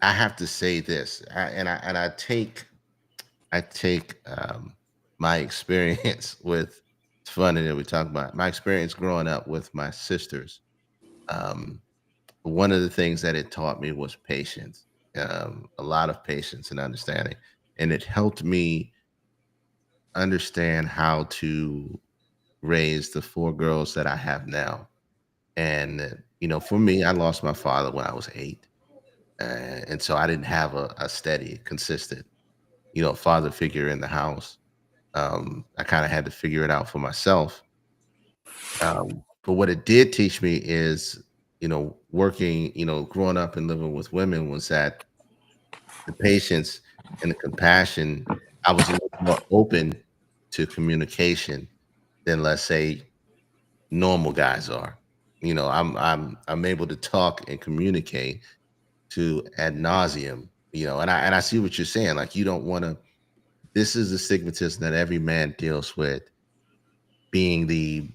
I have to say this, I take my experience with. It's funny that we talk about my experience growing up with my sisters. One of the things that it taught me was patience, a lot of patience and understanding, and it helped me understand how to raise the 4 girls that I have now. And for me, I lost my father when I was 8, and so I didn't have a steady, consistent, father figure in the house. I kind of had to figure it out for myself. But what it did teach me is, working, growing up and living with women, was that the patience and the compassion, I was a little more open to communication than, let's say, normal guys are. I'm able to talk and communicate to ad nauseum, and I see what you're saying. Like, you don't want to. This is the stigmatism that every man deals with, being the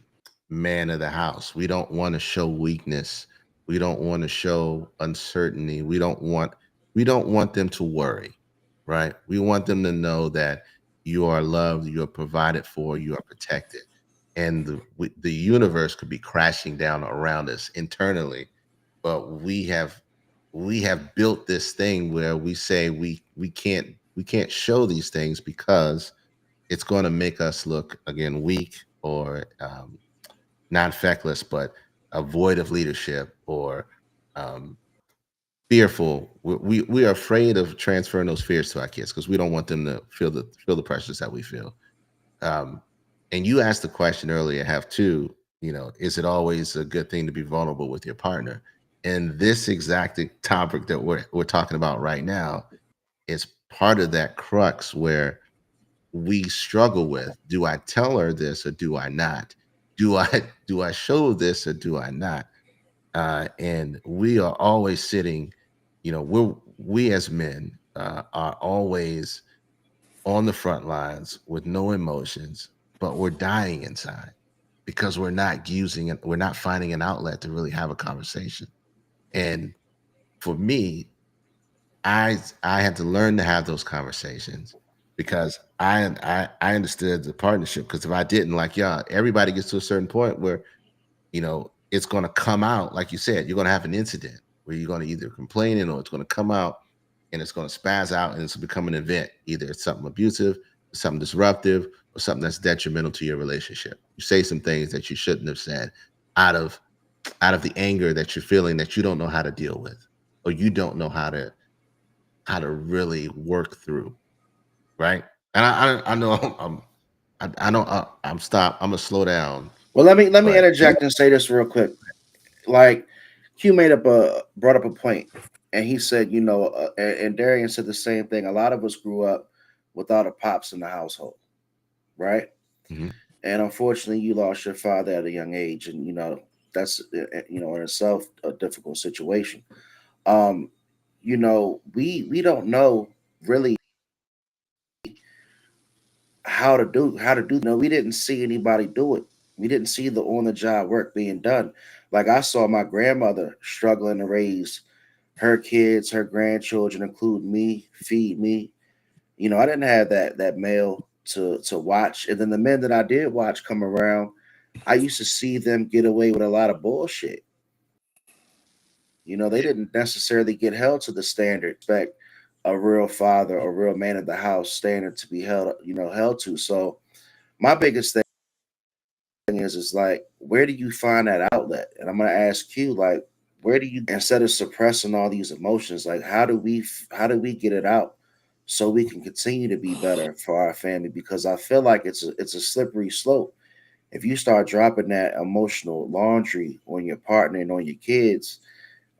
man of the house. We don't want to show weakness. We don't want to show uncertainty. We don't want them to worry, right? We want them to know that you are loved, you are provided for, you are protected. And the universe could be crashing down around us internally, but we have built this thing where we say we can't show these things because it's going to make us look, again, weak, or not feckless, but void of leadership, or fearful. We are afraid of transferring those fears to our kids because we don't want them to feel the pressures that we feel. And you asked the question earlier, have too, is it always a good thing to be vulnerable with your partner? And this exact topic that we're talking about right now is part of that crux where we struggle with: do I tell her this or do I not? Do I show this or do I not? And we are always sitting, we as men are always on the front lines with no emotions, but we're dying inside because we're not using it. We're not finding an outlet to really have a conversation. And for me, I had to learn to have those conversations because I understood the partnership. Because if I didn't, like, everybody gets to a certain point where, it's going to come out. Like you said, you're going to have an incident where you're going to either complain, or it's going to come out and it's going to spaz out and it's going to become an event. Either it's something abusive, something disruptive, or something that's detrimental to your relationship. You say some things that you shouldn't have said out of out of the anger that you're feeling that you don't know how to deal with, or you don't know how to really work through, right? And I know I'm gonna slow down. Well, let me But interject and say this real quick. Like Q brought up a point, and he said, and Darian said the same thing. A lot of us grew up without a pops in the household, right? Mhm. And unfortunately, you lost your father at a young age, and that's in itself a difficult situation. Um, we don't know really how to do. No, we didn't see anybody do it. We didn't see the on the job work being done. Like I saw my grandmother struggling to raise her kids, her grandchildren, include me, feed me. I didn't have that male to watch. And then the men that I did watch come around, I used to see them get away with a lot of bullshit. They didn't necessarily get held to the standard expect a real father, a real man of the house standard to be held to. So my biggest thing is like, where do you find that outlet? And I'm gonna ask you, like, where do you, instead of suppressing all these emotions, like how do we get it out so we can continue to be better for our family? Because I feel like it's a slippery slope. If you start dropping that emotional laundry on your partner and on your kids,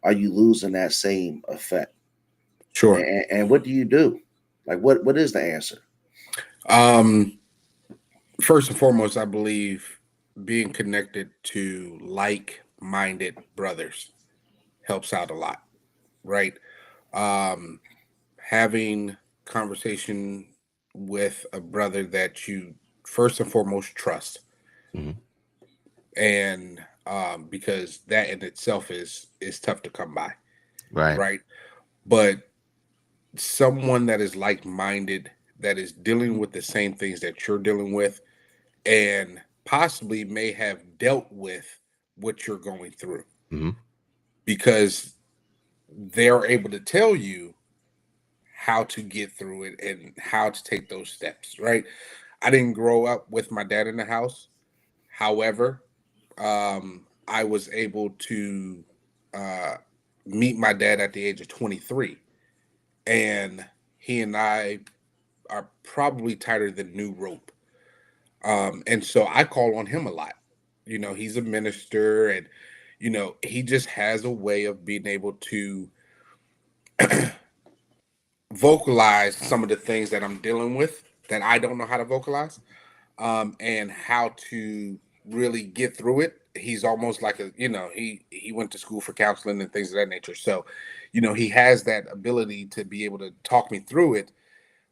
are you losing that same effect? Sure. And what do you do? Like what is the answer? First and foremost, I believe being connected to like-minded brothers helps out a lot, right? Having conversation with a brother that you first and foremost trust, and because that in itself is tough to come by, right? But someone that is like-minded, that is dealing with the same things that you're dealing with, and possibly may have dealt with what you're going through, because they're able to tell you how to get through it and how to take those steps, right? I didn't grow up with my dad in the house. However, I was able to meet my dad at the age of 23, and he and I are probably tighter than new rope. And so I call on him a lot. He's a minister, and he just has a way of being able to vocalize some of the things that I'm dealing with that I don't know how to vocalize, and how to really get through it. He's almost like he went to school for counseling and things of that nature. So, he has that ability to be able to talk me through it,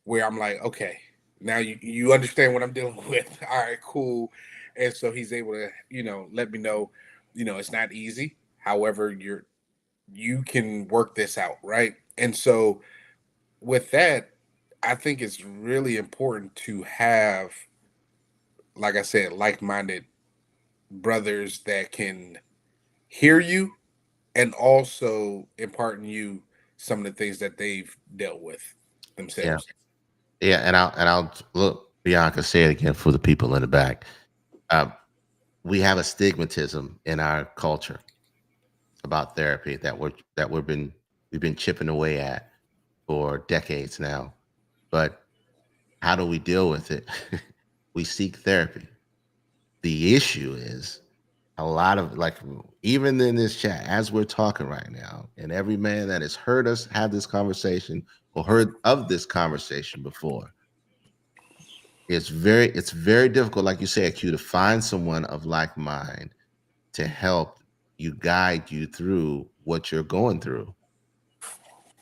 where I'm like, okay, now you understand what I'm dealing with. All right, cool. And so he's able to, let me know, it's not easy. However, you can work this out, right? And so with that, I think it's really important to have, like I said, like-minded brothers that can hear you and also impart in you some of the things that they've dealt with themselves. Yeah, and I'll look, Bianca, say it again for the people in the back. We have a stigmatism in our culture about therapy that we've been chipping away at for decades now. But how do we deal with it? We seek therapy. The issue is a lot of, like, even in this chat, as we're talking right now, and every man that has heard us have this conversation or heard of this conversation before, it's very difficult, like you said, Q, to find someone of like mind to help you, guide you through what you're going through.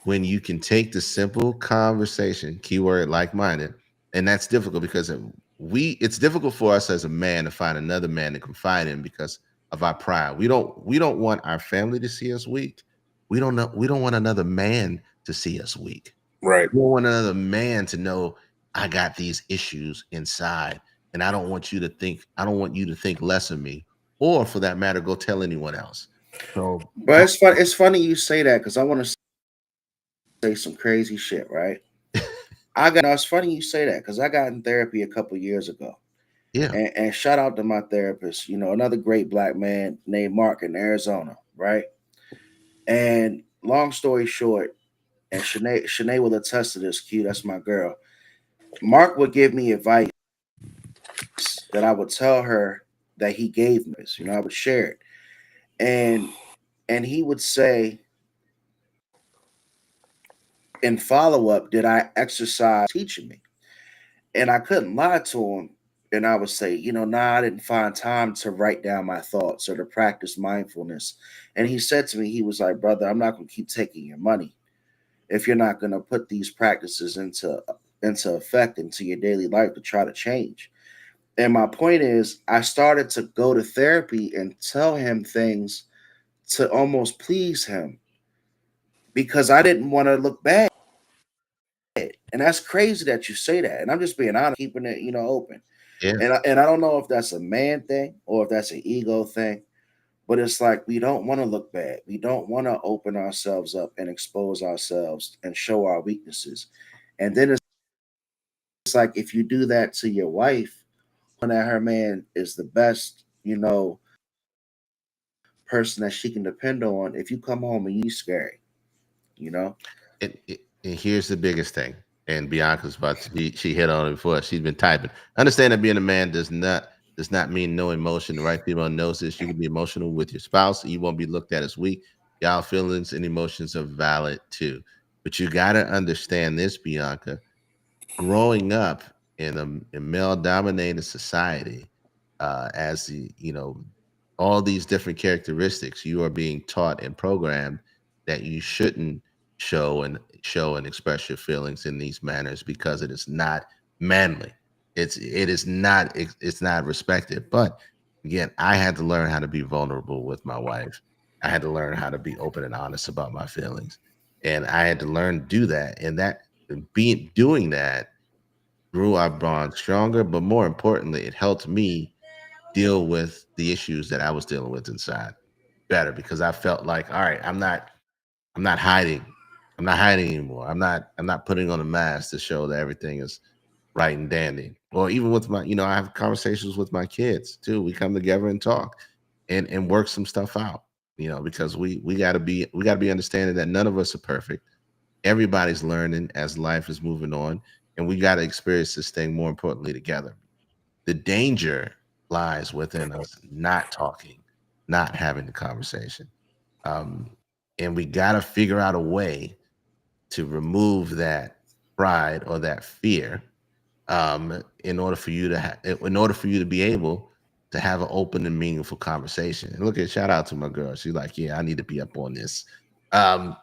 When you can take the simple conversation, keyword like-minded, and that's difficult because it's difficult for us as a man to find another man to confide in because of our pride. We don't want our family to see us weak. We don't want another man to see us weak. Right. We don't want another man to know I got these issues inside, and I don't want you to think less of me, or for that matter, go tell anyone else. So, but it's funny you say that, because I want to say some crazy shit, right? It's funny you say that, because I got in therapy a couple years ago, Yeah. And shout out to my therapist, another great black man named Mark in Arizona, right? And long story short, and Shanae will attest to this, Q, that's my girl. Mark would give me advice that I would tell her that he gave me. I would share it. And he would say, in follow up, did I exercise teaching me? And I couldn't lie to him. And I would say, nah, I didn't find time to write down my thoughts or to practice mindfulness. And he said to me, he was like, brother, I'm not going to keep taking your money if you're not going to put these practices into effect into your daily life to try to change. And my point is, I started to go to therapy and tell him things to almost please him because I didn't want to look bad. And that's crazy that you say that. And I'm just being honest, keeping it, open. Yeah. And I don't know if that's a man thing or if that's an ego thing, but it's like we don't want to look bad. We don't want to open ourselves up and expose ourselves and show our weaknesses. And then it's like if you do that to your wife, when that her man is the best, person that she can depend on, if you come home and you scary, And here's the biggest thing. And Bianca's about to be, she hit on it before. She's been typing. Understand that being a man does not mean no emotion. The right female knows this. You can be emotional with your spouse. You won't be looked at as weak. Y'all feelings and emotions are valid too. But you got to understand this, Bianca. Growing up in a male-dominated society, as all these different characteristics, you are being taught and programmed that you shouldn't show and express your feelings in these manners because it is not manly. It's not respected. But again, I had to learn how to be vulnerable with my wife. I had to learn how to be open and honest about my feelings. And I had to learn to do that. And doing that grew our bond stronger. But more importantly, it helped me deal with the issues that I was dealing with inside better because I felt like, all right, I'm not hiding. I'm not hiding anymore. I'm not putting on a mask to show that everything is right and dandy. Or even with my, I have conversations with my kids too. We come together and talk and work some stuff out, because we gotta be understanding that none of us are perfect. Everybody's learning as life is moving on, and we got to experience this thing more importantly together. The danger lies within us not talking, not having the conversation. And we got to figure out a way to remove that pride or that fear in order for you to be able to have an open and meaningful conversation. And look, shout out to my girl. She's like, yeah, I need to be up on this. I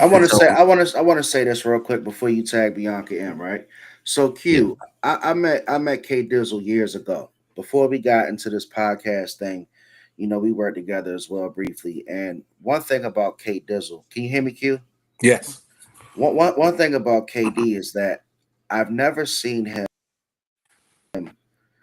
want to say this real quick before you tag Bianca in, right? So Q, yeah. I met K Dizzle years ago before we got into this podcast thing. We worked together as well briefly. And one thing about K Dizzle, can you hear me, Q? Yes. One thing about KD is that I've never seen him,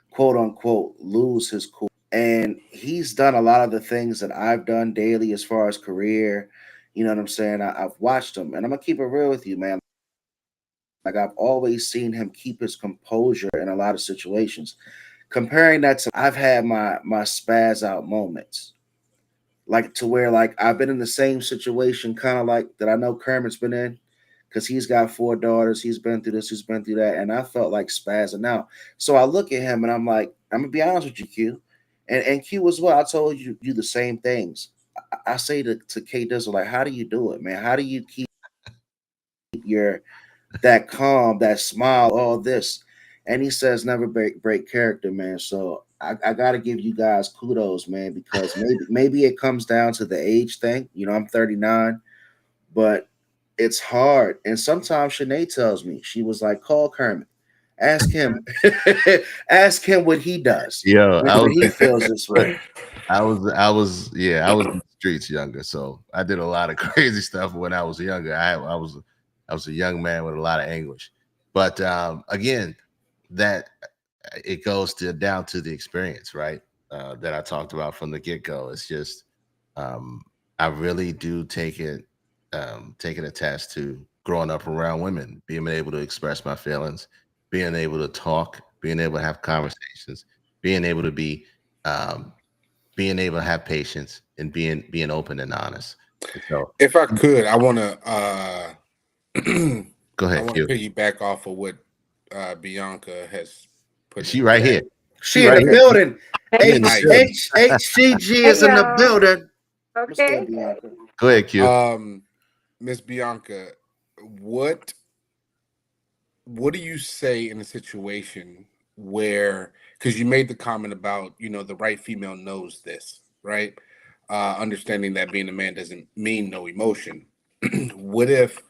quote unquote, lose his cool. And he's done a lot of the things that I've done daily as far as career. You know what I'm saying? I've watched him, and I'm gonna keep it real with you, man. Like I've always seen him keep his composure in a lot of situations. Comparing that to, I've had my spaz out moments, like to where like I've been in the same situation, kind of like that I know Kermit's been in, because he's got 4 daughters. He's been through this, he's been through that, and I felt like spazzing out. So I look at him and I'm like, I'm gonna be honest with you, Q, and Q as well. I told you the same things. I say to K Dizzle, like, how do you do it, man? How do you keep that calm, that smile, all this? And he says, never break character, man. So I got to give you guys kudos, man, because maybe it comes down to the age thing. I'm 39, but it's hard. And sometimes Shanae tells me, she was like, call Kermit. Ask him what he does. Yeah, he feels this way. I was in the streets younger, so I did a lot of crazy stuff when I was younger. I was a young man with a lot of anguish. But again, that it goes down to the experience, right? That I talked about from the get-go. It's just I really do take it attest to growing up around women, being able to express my feelings, being able to talk, being able to have conversations, being able to be being able to have patience and being open and honest. So if I could, I want to go I ahead, want to Q. piggyback off of what Bianca has put. She right here. She in the building. Nice. HCG is in the building. What's good, Bianca? Go ahead, Q. Miss Bianca, what do you say in a situation where, because you made the comment about, the right female knows this, right? Understanding that being a man doesn't mean no emotion. What if,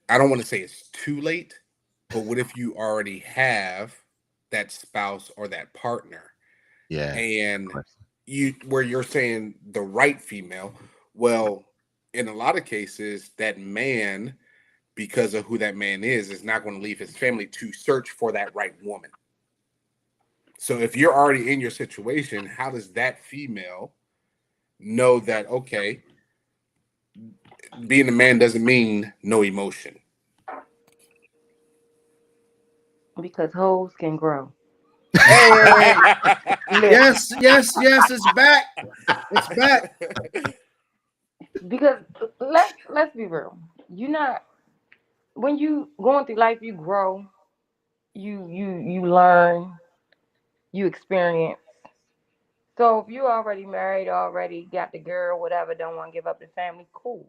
I don't want to say it's too late, but what if you already have that spouse or that partner? Yeah. And where you're saying the right female, well, in a lot of cases, that man, because of who that man is not going to leave his family to search for that right woman. So if you're already in your situation, how does that female know that, okay, being a man doesn't mean no emotion? Because hoes can grow. Hey, yes, it's back. It's back. Because let's be real. When you going through life, you grow, you learn, you experience. So if you already married, already got the girl, whatever, don't want to give up the family, cool.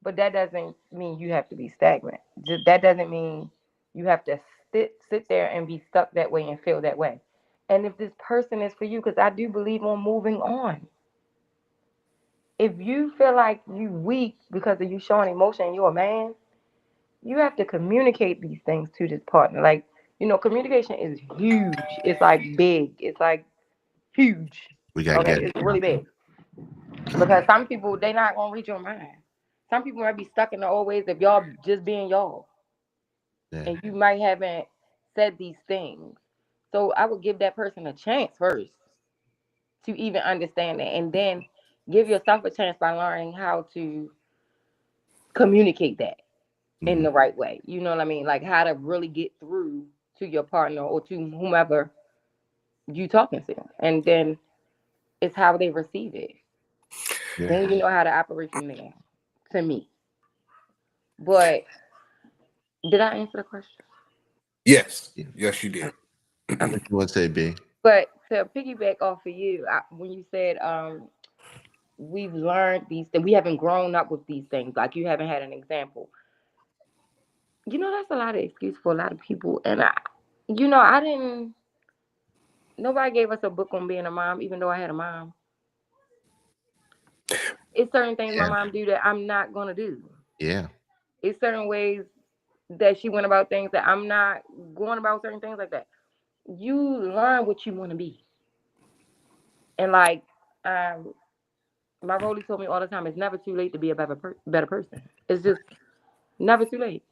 But that doesn't mean you have to be stagnant. That doesn't mean you have to sit there and be stuck that way and feel that way. And if this person is for you, because I do believe on moving on. If you feel like you weak because of you showing emotion and you're a man, you have to communicate these things to this partner. Like, communication is huge. It's like big. It's like huge. We gotta get it. It's really big. Because some people, they not gonna read your mind. Some people might be stuck in the old ways of y'all just being y'all. Yeah. And you might haven't said these things. So I would give that person a chance first to even understand it. And then give yourself a chance by learning how to communicate that in the right way. You know what I mean? Like how to really get through to your partner or to whomever you talking to. And then it's how they receive it. Yeah. Then you know how to operate from there, to me. But did I answer the question? Yes. Yes, you did. I think you want to say B. But to piggyback off of you, when you said we've learned these things, we haven't grown up with these things, like you haven't had an example. That's a lot of excuse for a lot of people. And nobody gave us a book on being a mom, even though I had a mom. It's certain things my mom do that I'm not going to do. Yeah. It's certain ways that she went about things that I'm not going about certain things like that. You learn what you want to be. And like, my Rolly told me all the time, it's never too late to be a better person. It's just never too late.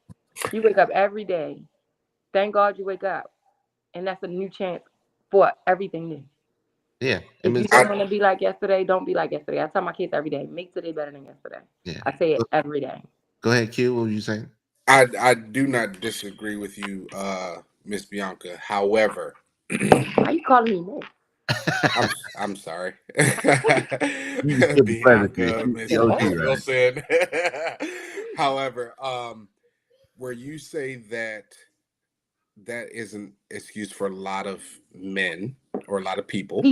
You wake up every day. Thank God you wake up. And that's a new chance for everything new. Yeah. If you don't want to be like yesterday, don't be like yesterday. I tell my kids every day, make today better than yesterday. Yeah. I say it every day. Go ahead, Q. What were you saying? I do not disagree with you, Miss Bianca. However, why you calling me Miss? I'm sorry. Bianca, Miss Wilson. However, where you say that is an excuse for a lot of men or a lot of people.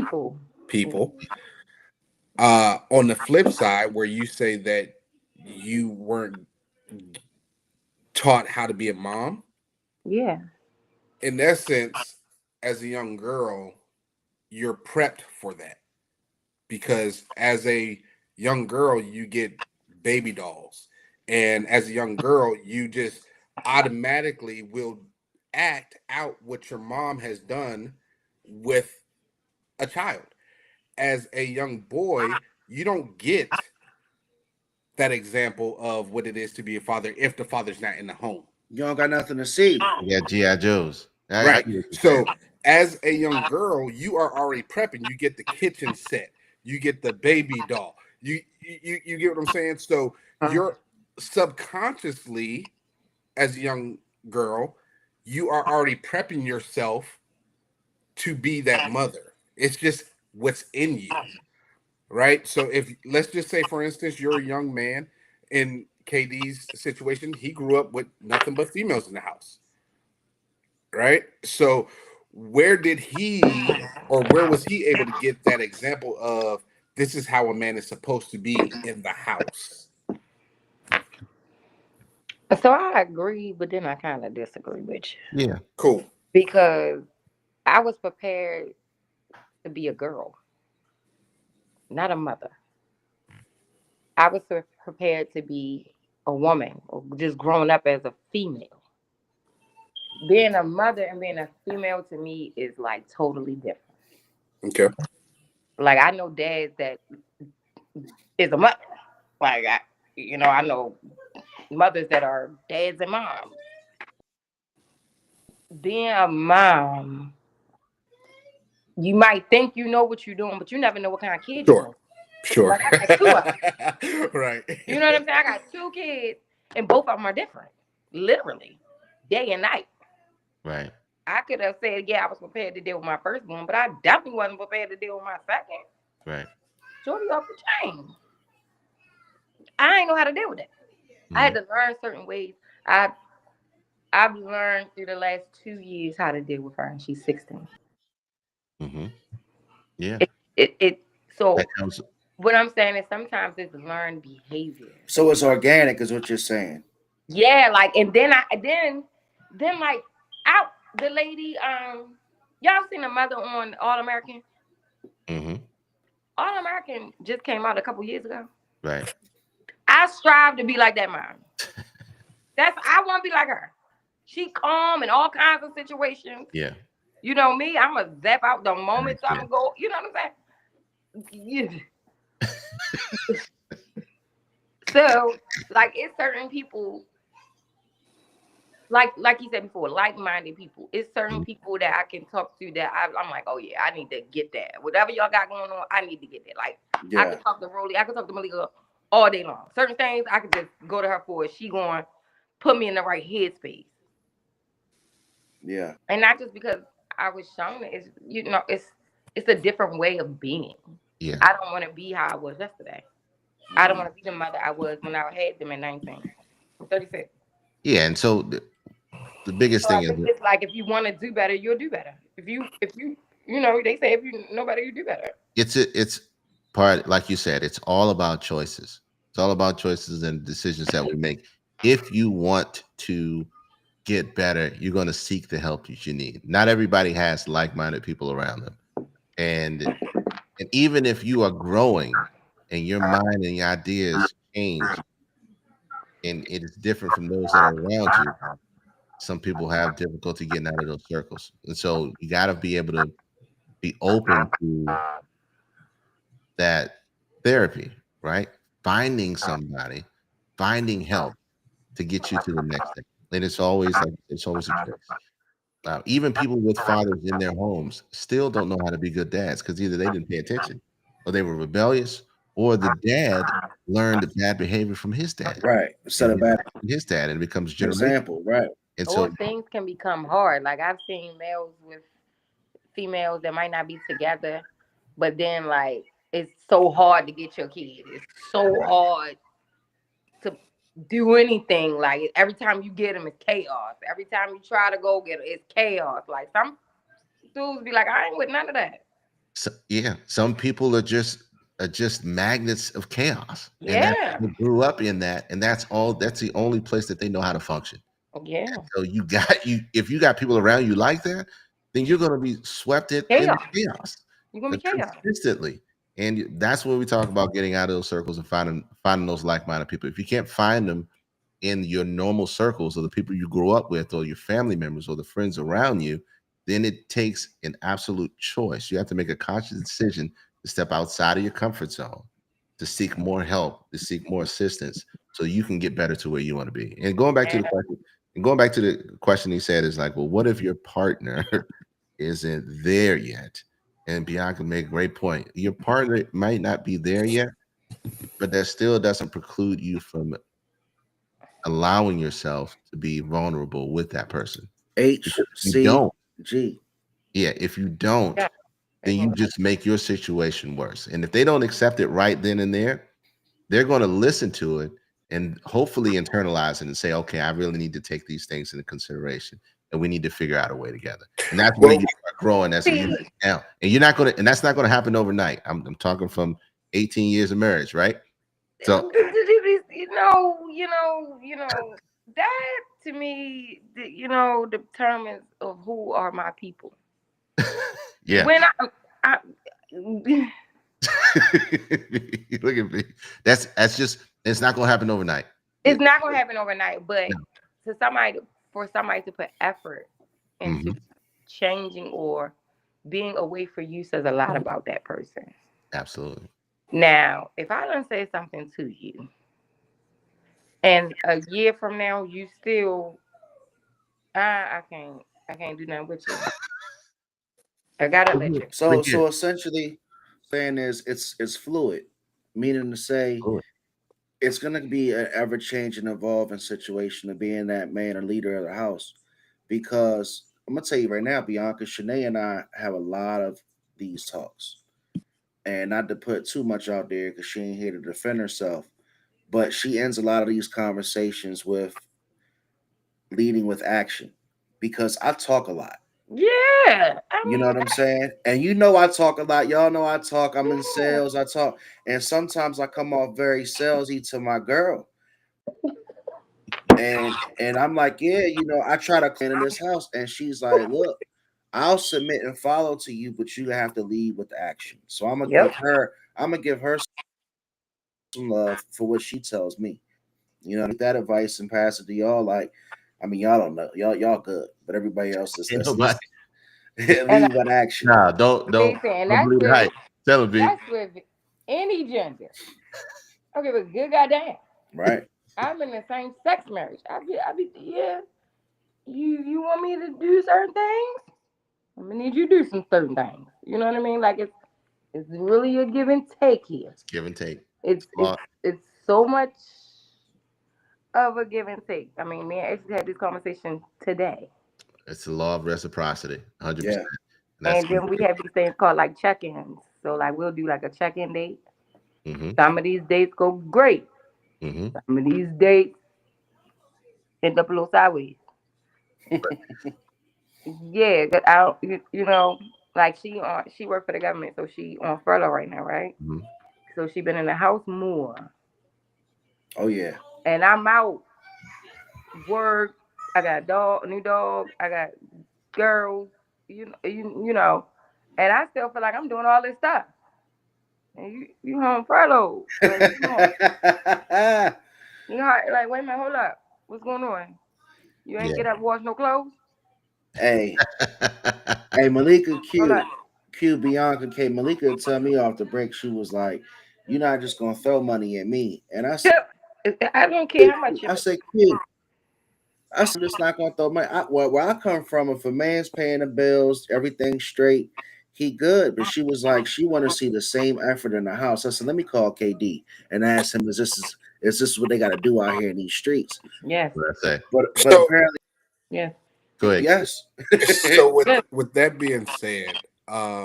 On the flip side, where you say that you weren't taught how to be a mom. Yeah. In essence, as a young girl, you're prepped for that. Because as a young girl, you get baby dolls. And as a young girl, you just automatically will act out what your mom has done with a child. As a young boy, you don't get that example of what it is to be a father if the father's not in the home. You don't got nothing to see. Yeah, G.I. Joes. Right. So as a young girl, you are already prepping. You get the kitchen set. You get the baby doll. You get what I'm saying? So you're subconsciously, as a young girl, you are already prepping yourself to be that mother. It's just what's in you, right? So if let's just say, for instance, you're a young man in KD's situation, he grew up with nothing but females in the house, right? So where did he, or where was he able to get that example of this is how a man is supposed to be in the house? So I agree, but then I kind of disagree with you. Yeah. Cool. Because I was prepared to be a girl, not a mother. I was prepared to be a woman, or just growing up as a female. Being a mother and being a female to me is like totally different. Okay. Like I know dads that is a mother. Like I know mothers that are dads and moms. Being a mom, you might think you know what you're doing, but you never know what kind of kid you're doing. Sure. Like I got two of them. Right. You know what I'm saying? I got 2 kids, and both of them are different, literally, day and night. Right. I could have said, yeah, I was prepared to deal with my first one, but I definitely wasn't prepared to deal with my second. Right. Shorty off the chain. I ain't know how to deal with it. I had to learn certain ways. I've learned through the last 2 years how to deal with her, and she's 16. Mm-hmm. Yeah. So That comes. what I'm saying is sometimes it's learned behavior. So it's organic, is what you're saying. Yeah, like, and then like out the lady, y'all seen the mother on All American? Mm-hmm. All American just came out a couple years ago. Right. I strive to be like that mom. I want to be like her. She calm in all kinds of situations. Yeah. You know me, I'm going to zap out the moment something go, you know what I'm saying? Yeah. So, like, it's certain people, like you said before, like-minded people. It's certain people that I can talk to that I'm like, oh yeah, I need to get that. Whatever y'all got going on, I need to get that. Like, I can talk to Rolly, I can talk to Malika all day long. Certain things I can just go to her for. She going to put me in the right headspace. Yeah. And not just because I was shown it. It's a different way of being. Yeah. I don't want to be how I was yesterday. I don't want to be the mother I was when I had them at 19. I'm 36. Yeah, and so the biggest thing is it's like if you want to do better, you'll do better. If you they say if you know better, you do better. It's part, like you said, it's all about choices. It's all about choices and decisions that we make. If you want to get better, you're going to seek the help that you need. Not everybody has like-minded people around them. And even if you are growing and your mind and your ideas change and it is different from those that are around you, some people have difficulty getting out of those circles. And so you got to be able to be open to that therapy, right? Finding somebody, finding help to get you to the next step. And it's always a choice. Even people with fathers in their homes still don't know how to be good dads because either they didn't pay attention or they were rebellious or the dad learned bad behavior from his dad. Right. Set a bad his dad and it becomes generational. example. Right. And so things can become hard. Like I've seen males with females that might not be together, but then like it's so hard to get your kid. It's so hard to do anything. Like every time you get them, it's chaos. Every time you try to go get them, it's chaos. Like some dudes be like, I ain't with none of that. So, yeah, some people are just magnets of chaos. Yeah. And they grew up in that, and that's the only place that they know how to function. Yeah. And so if you got people around you like that, then you're going to be swept in chaos. You're going to be chaos. Consistently. And that's when we talk about getting out of those circles and finding those like-minded people. If you can't find them in your normal circles or the people you grew up with or your family members or the friends around you, then it takes an absolute choice. You have to make a conscious decision to step outside of your comfort zone, to seek more help, to seek more assistance so you can get better to where you want to be. And going back to the question he said is like, well, what if your partner isn't there yet? And Bianca made a great point. Your partner might not be there yet, but that still doesn't preclude you from allowing yourself to be vulnerable with that person. HCG. Yeah, if you don't, Yeah. then you just make your situation worse. And if they don't accept it right then and there, they're going to listen to it and hopefully internalize it and say, okay, I really need to take these things into consideration and we need to figure out a way together. And that's when you start growing as a unit now. And you're not going to, and that's not going to happen overnight. I'm talking from 18 years of marriage, right? So you know, that to me, determines of who are my people. yeah. When I look at me. That's just, it's not going to happen overnight. It's not going to happen overnight, but for somebody to put effort into changing or being away for you says a lot about that person. Absolutely. Now, if I don't say something to you, and a year from now you still, I can't do nothing with you. I gotta let you. So essentially, saying is it's fluid, meaning to say it's going to be an ever changing, evolving situation of being that man or leader of the house. Because I'm gonna tell you right now, Bianca, Shanae, and I have a lot of these talks, and not to put too much out there because she ain't here to defend herself, but she ends a lot of these conversations with leading with action because I talk a lot. Yeah. You know what I'm saying? And you know I talk a lot. Y'all know I talk. I'm in sales. I talk. And sometimes I come off very salesy to my girl. And I'm like, yeah, I try to clean in this house. And she's like, look, I'll submit and follow to you, but you have to lead with action. So I'm gonna give her some love for what she tells me. Take that advice and pass it to y'all. Like, I mean, y'all don't know. Y'all good, but everybody else is listening. Lead with action. Nah, don't believe the hype. Tell me. That's with any gender. Okay, but good goddamn. Right. I'm in the same sex marriage. I be yeah. You want me to do certain things? I'm gonna need you to do some certain things. You know what I mean? Like it's really a give and take here. It's give and take. It's so much of a give and take. I mean, me and Ashley had this conversation today. It's the law of reciprocity, 100%. Yeah. And then we have these things called like check-ins. So like we'll do like a check-in date. Mm-hmm. Some of these dates go great. Mm-hmm. Some of these dates end up a little sideways. Yeah, but I don't, like she worked for the government, so she on furlough right now, right? Mm-hmm. So she been in the house more. Oh yeah. And I'm out work. I got a new dog. I got girls. You know, and I still feel like I'm doing all this stuff. And you home furlough. Like, like, wait a minute, hold up. What's going on? You ain't get up and wash no clothes? Hey, Malika Q Bianca K. Malika tell me off the break. She was like, "You're not just gonna throw money at me." And I said, "I don't care how much." I said, "Q, I'm just not gonna throw money." Where I come from, if a man's paying the bills, everything's straight, he good. But she was like, she want to see the same effort in the house. I said, let me call KD and ask him, is this what they got to do out here in these streets? Yes. But apparently, yeah. Go ahead. Yes. So with that being said, I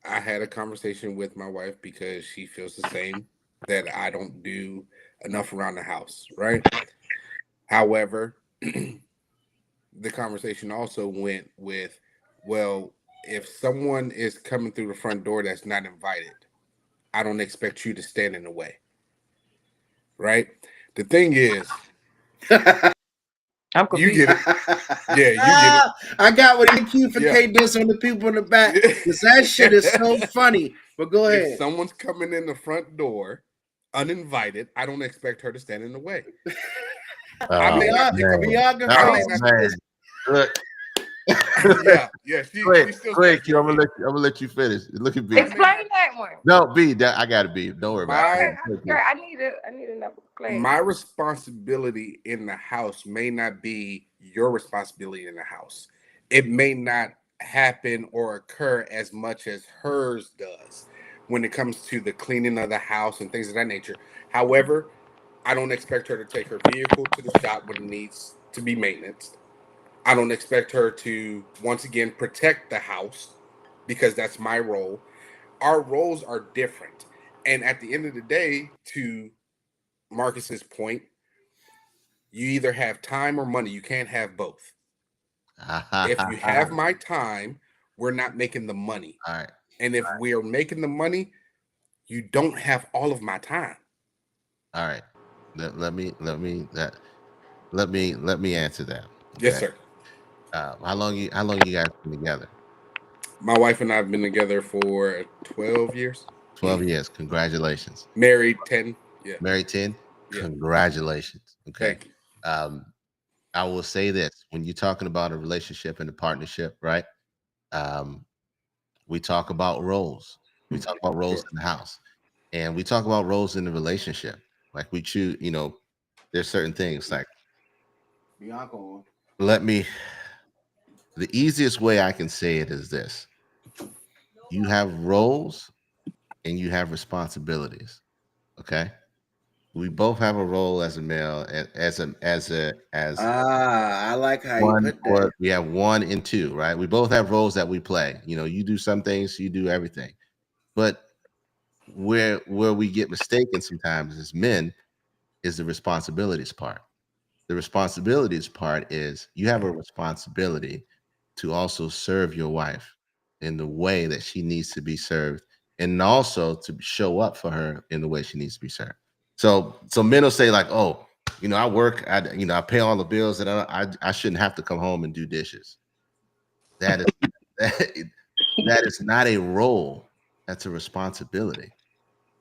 had a conversation with my wife because she feels the same, that I don't do enough around the house, right? However, the conversation also went with, well, if someone is coming through the front door that's not invited, I don't expect you to stand in the way, right? The thing is, I'm confused. You get it. Yeah, you get it. I got what EQ for K does on the people in the back. Because that shit is so funny. But go ahead. If someone's coming in the front door uninvited, I don't expect her to stand in the way. I may not pick up. Yeah. Quick, I'm gonna let you finish. Look at B. Explain that one. No, B. I gotta be. Don't worry about it. I need enough clarity. My responsibility in the house may not be your responsibility in the house. It may not happen or occur as much as hers does when it comes to the cleaning of the house and things of that nature. However, I don't expect her to take her vehicle to the shop when it needs to be maintenance. I don't expect her to once again protect the house because that's my role. Our roles are different. And at the end of the day, to Marcus's point, you either have time or money. You can't have both. If you have my time, we're not making the money. All right. And if we are making the money, you don't have all of my time. All right. Let me answer that. Yes, sir. How long you guys been together? My wife and I have been together for 12 years. 12 years. Congratulations. Married 10. Yeah. Married 10. Yeah. Congratulations. Okay. Thank you. I will say this: when you're talking about a relationship and a partnership, right? We talk about roles. We talk about roles in the house, and we talk about roles in the relationship. Like we choose, there's certain things like. Bianca on. The easiest way I can say it is this: you have roles and you have responsibilities. Okay. We both have a role as a male, as I like how one, you put that. we have 1 and 2, right? We both have roles that we play. You do some things, you do everything. But where we get mistaken sometimes as men is the responsibilities part. The responsibilities part is you have a responsibility to also serve your wife in the way that she needs to be served, and also to show up for her in the way she needs to be served. So men will say like, oh, I work, I pay all the bills, and I shouldn't have to come home and do dishes. That is not a role. That's a responsibility.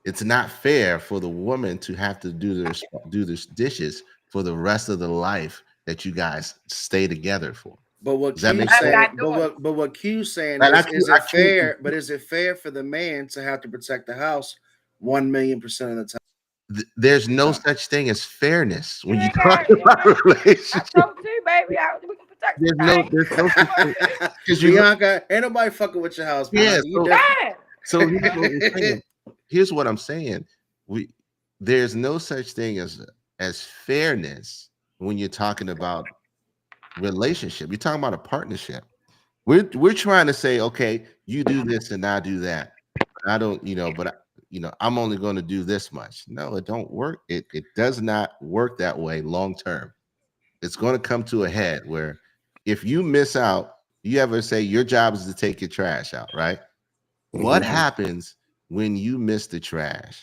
It's not fair for the woman to have to do the dishes for the rest of the life that you guys stay together for. But what Does that Q's make sense? saying, but what Q's saying is it fair? But is it fair for the man to have to protect the house 1,000,000% of the time? There's no such thing as fairness when you talk about a relationship. I told you, baby, we can protect There's no such thing. Bianca, ain't nobody fucking with your house. Yeah, So here's what I'm saying. There's no such thing as fairness when you're talking about relationship. You're talking about a partnership. We're trying to say, okay, you do this and I do that. I don't, but I'm only going to do this much. No, it don't work. It does not work that way long term. It's going to come to a head where if you miss out, you ever say your job is to take your trash out, right? Mm-hmm. What happens when you miss the trash?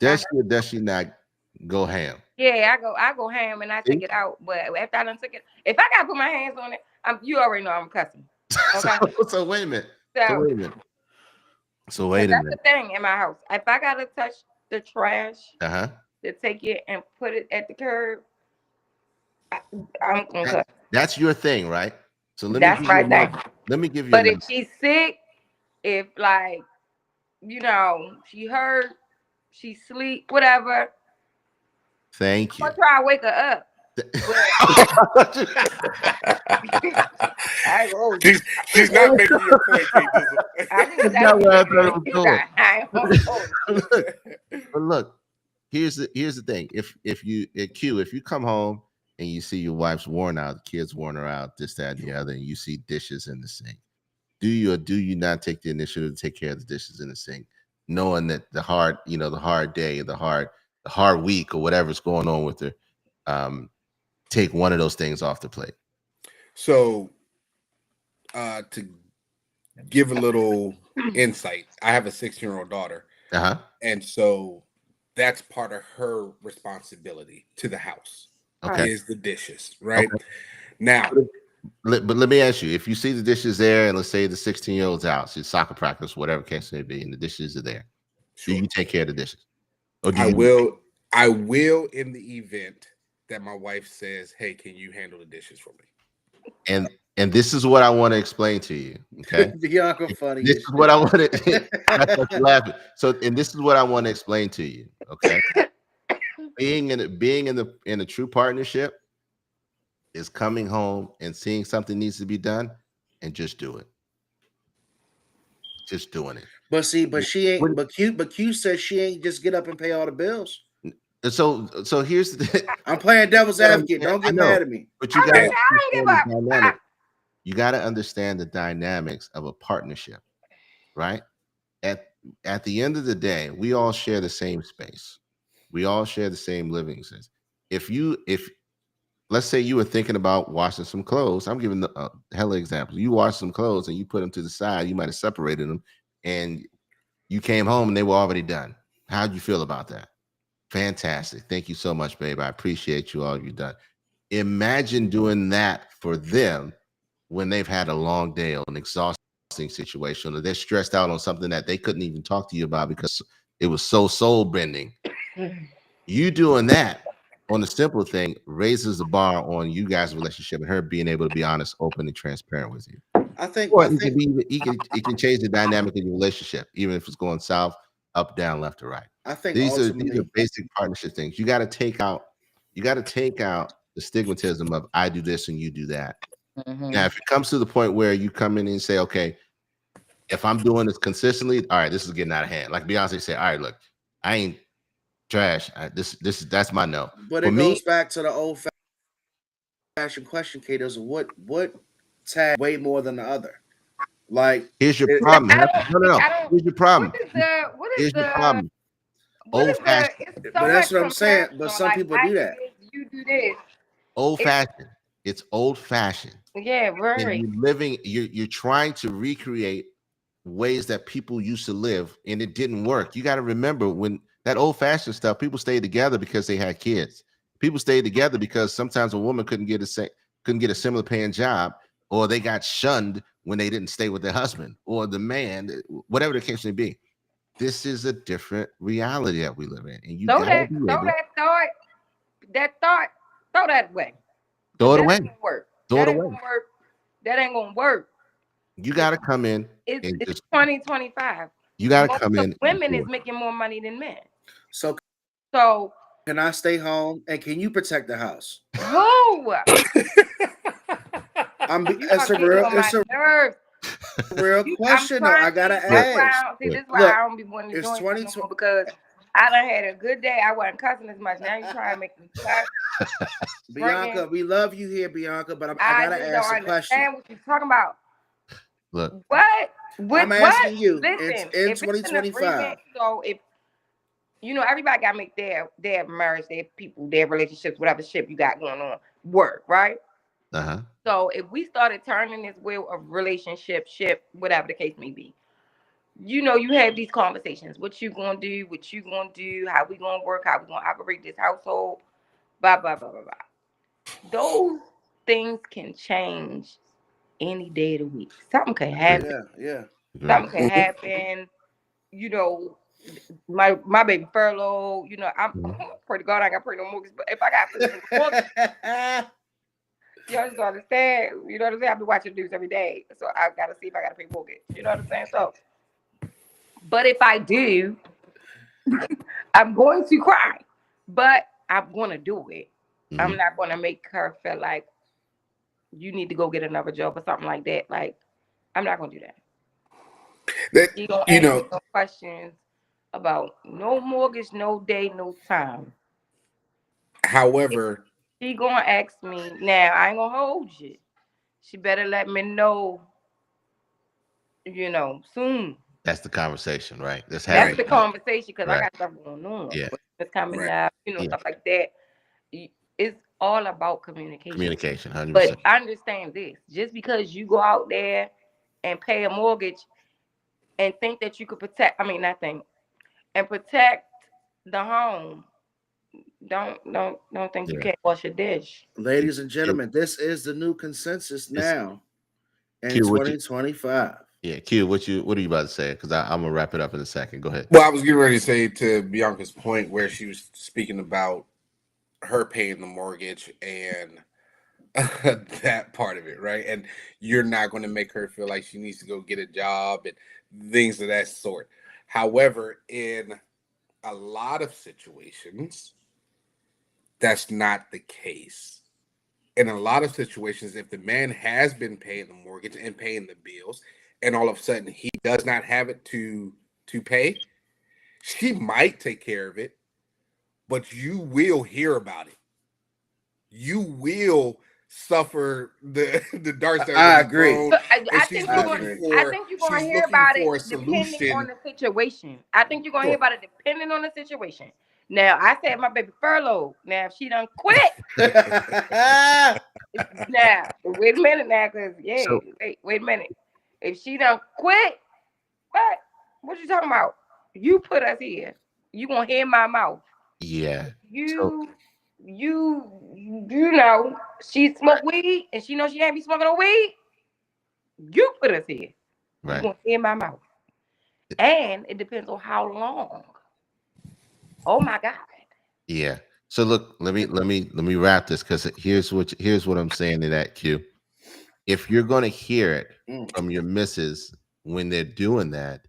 Does she not go ham? Yeah, I go ham and I take it out. But after I done took it, if I gotta put my hands on it, you already know I'm cussing. Okay. So wait a minute. So wait a minute. That's the thing in my house. If I gotta touch the trash to take it and put it at the curb, I'm gonna cuss. That's your thing, right? So that's my thing. Let me give you. But if she's sick, if she hurt, she sleep, whatever. Thank you. I'm gonna try to wake her up. She's not making your point. But look, here's the thing. If you come home and you see your wife's worn out, the kids worn her out, this, that, and the other, and you see dishes in the sink, do you or do you not take the initiative to take care of the dishes in the sink, knowing that the hard day, the hard week, or whatever's going on with her, take one of those things off the plate? So, to give a little insight, I have a 16-year-old daughter, and so that's part of her responsibility to the house. Is the dishes, right? Now, but let me ask you: if you see the dishes there, and let's say the 16-year-old's out, she's soccer practice, whatever case may be, and the dishes are there, do you take care of the dishes? Or I will in the event that my wife says, "Hey, can you handle the dishes for me?" And this is what I want to explain to you. Okay, Bianca, funny. This is what I want to. That's laughing. So, and this is what I want to explain to you. Okay, being in a true partnership is coming home and seeing something needs to be done and just do it. Just doing it. But she ain't. But Q says she ain't just get up and pay all the bills. So here's the I'm playing devil's advocate. Don't get mad at me. But you I got don't give up. you got to understand the dynamics of a partnership, right? At the end of the day, we all share the same space. We all share the same living space. If let's say you were thinking about washing some clothes, I'm giving the hella example. You wash some clothes and you put them to the side. You might have separated them, and you came home and they were already done. How'd you feel about that? Fantastic. Thank you so much, babe. I appreciate you all you've done. Imagine doing that for them when they've had a long day or an exhausting situation, or they're stressed out on something that they couldn't even talk to you about because it was so soul bending. You doing that on a simple thing raises the bar on you guys' relationship and her being able to be honest, open, and transparent with you. It can change the dynamic of your relationship, even if it's going south, up, down, left, or right. I think these are basic partnership things. You got to take out the stigmatism of I do this and you do that. Now, if it comes to the point where you come in and say, okay, if I'm doing this consistently, all right, this is getting out of hand. Like Beyonce said, all right, look, I ain't trash. That's my no. But it goes back to the old fashioned question, Kato. What tag way more than the other? Like, here's your problem. No. Here's your problem. Here's your problem. Old fashioned. But that's what I'm saying. But some people do that. You do this. Old fashioned. It's old fashioned. Yeah, right. You're trying to recreate ways that people used to live, and it didn't work. You got to remember, when that old fashioned stuff, people stayed together because they had kids. People stayed together because sometimes a woman couldn't get a similar paying job, or they got shunned when they didn't stay with their husband, or the man, whatever the case may be. This is a different reality that we live in, and you throw that away. Throw it away. That ain't gonna work. You got to come in. It's 2025. You got to come in. Women is making more money than men. So can I stay home and can you protect the house? Who? It's a real question. I gotta ask. This is why I don't be wanting to join you because I done had a good day. I wasn't cussing as much. Now you trying to make me cuss. Bianca, we love you here, Bianca, but I gotta ask a question. What you talking about? Look. What? I'm asking you. Listen, it's in 2025. So if everybody gotta make their marriage, their people, their relationships, whatever shit you got going on, work, right? So if we started turning this wheel of relationship, whatever the case may be, you have these conversations. What you gonna do? What you gonna do? How we gonna work? How we gonna operate this household? Blah blah blah blah blah. Those things can change any day of the week. Something can happen. Yeah. Something can happen. My baby furlough. I'm pray to God I got pray no mortgage, but if I got mortgage. You just understand? You know what I'm saying? I've been watching the news every day, so I gotta see if I gotta pay mortgage. You know what I'm saying? So, but if I do, I'm going to cry, but I'm gonna do it. I'm not gonna make her feel like you need to go get another job or something like that. Like, I'm not gonna do that. You gonna ask me some questions about no mortgage, no day, no time. However, she gonna ask me now. I ain't gonna hold you. She better let me know. Soon. That's the conversation, right? That's the conversation because I got stuff going on. Yeah, it's coming out. Stuff like that. It's all about communication. 100%. But understand this: just because you go out there and pay a mortgage and think that you could protect, and protect the home. Don't think you can't wash a dish. Ladies and gentlemen, this is the new consensus now in 2025. Yeah, Q, what are you about to say? Because I'm gonna wrap it up in a second. Go ahead. Well, I was getting ready to say to Bianca's point where she was speaking about her paying the mortgage and that part of it, right? And you're not going to make her feel like she needs to go get a job and things of that sort. However, in a lot of situations, that's not the case. In a lot of situations, if the man has been paying the mortgage and paying the bills, and all of a sudden he does not have it to pay, she might take care of it, but you will hear about it. You will suffer the darts that I are agree. thrown, But and I she's think you're looking going. I for think you're going to hear about it depending on the situation. I think you're going to hear about it depending on the situation. Now, I said my baby furloughed. Now, if she done quit, now wait a minute now, cause wait a minute. If she done quit, what you talking about? You put us here. You gonna hear my mouth. Yeah. You know she smoke weed and she know she ain't be smoking no weed. You put us here. Right. You gonna hear my mouth. And it depends on how long. Oh my God. Yeah. So look, let me wrap this, because here's what I'm saying to that, Q. If you're gonna hear it from your missus when they're doing that,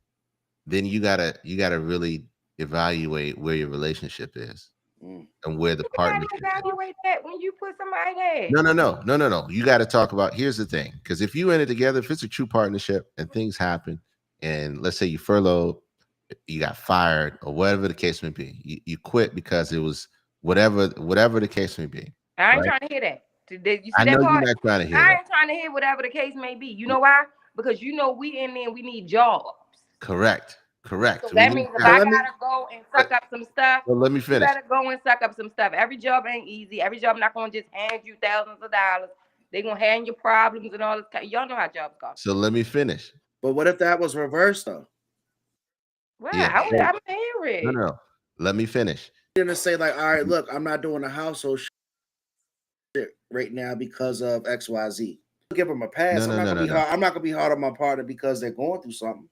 then you gotta really evaluate where your relationship is and where the partnership is. Evaluate that when you put somebody there. No. You got to talk about. Here's the thing, because if you in it together, if it's a true partnership and things happen, and let's say you furloughed, you got fired, or whatever the case may be, you quit because it was whatever the case may be. I ain't right? trying to hear that. You see I that know part? you're not trying to hear I that. ain't trying to hear whatever the case may be. You know why? Because you know we in there and we need jobs. Correct. So that means if I gotta go and suck up some stuff, well, let me you finish. better go and suck up some stuff. Every job ain't easy. Every job not gonna just hand you thousands of dollars. They gonna hand you problems and all this. Y'all know how jobs go. So let me finish. But what if that was reversed though? Well, Yeah. I would hear it. No. Let me finish. You're gonna say like, all right, look, I'm not doing the household shit right now because of XYZ. Give them a pass. I'm not gonna be hard on my partner because they're going through something.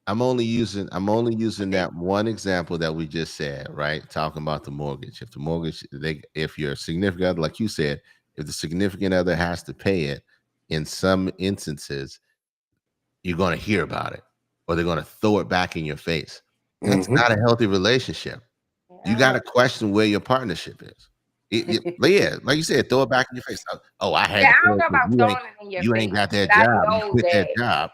I'm only using that one example that we just said, right? Talking about the mortgage. If the mortgage, if your significant other, like you said, if the significant other has to pay it, in some instances, you're going to hear about it, or they're going to throw it back in your face. That's not a healthy relationship. You got to question where your partnership is. Yeah, like you said, throw it back in your face. Oh, I had. Yeah, I don't know about throwing it in your face. You ain't got that job. You quit that job.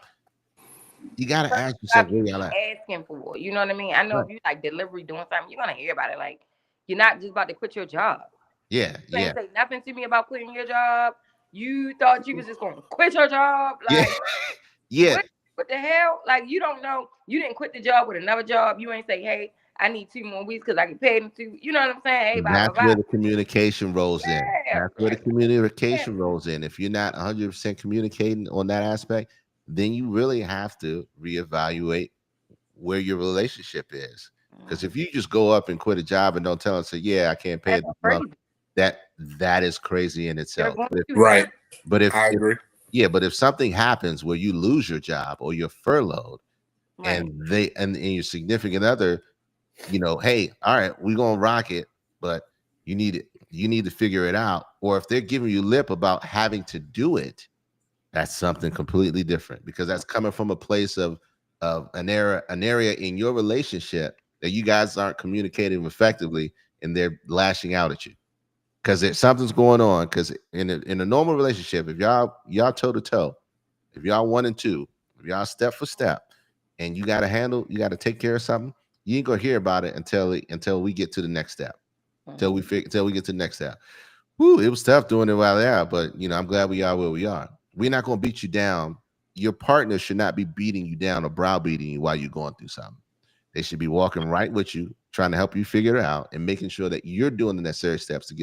You gotta ask yourself where y'all at. Asking for, you know what I mean? I know if you like delivery doing something, you're gonna hear about it. Like you're not just about to quit your job. Yeah, you ain't say nothing to me about quitting your job. You thought you was just gonna quit your job, like what the hell? Like you don't know. You didn't quit the job with another job. You ain't say, hey, I need 2 more weeks because I get paid in 2. You know what I'm saying? Hey, That's where the communication rolls in. That's where the communication rolls in. If you're not 100% communicating on that aspect, then you really have to reevaluate where your relationship is. Because if you just go up and quit a job and don't tell them, say, yeah, I can't pay it this month, that is crazy in itself. But if I agree. But if something happens where you lose your job or you're furloughed, and your significant other, hey, all right, we're gonna rock it, but you need to figure it out. Or if they're giving you lip about having to do it, that's something completely different, because that's coming from a place of an area in your relationship that you guys aren't communicating effectively, and they're lashing out at you because something's going on. Because in a normal relationship, if y'all toe to toe, if y'all 1 and 2, if y'all step for step, and you got to take care of something, you ain't gonna hear about it until we get to the next step, until we get to the next step. Woo, it was tough doing it while there, but I'm glad we are where we are. We're not going to beat you down. Your partner should not be beating you down or browbeating you while you're going through something. They should be walking right with you, trying to help you figure it out, and making sure that you're doing the necessary steps to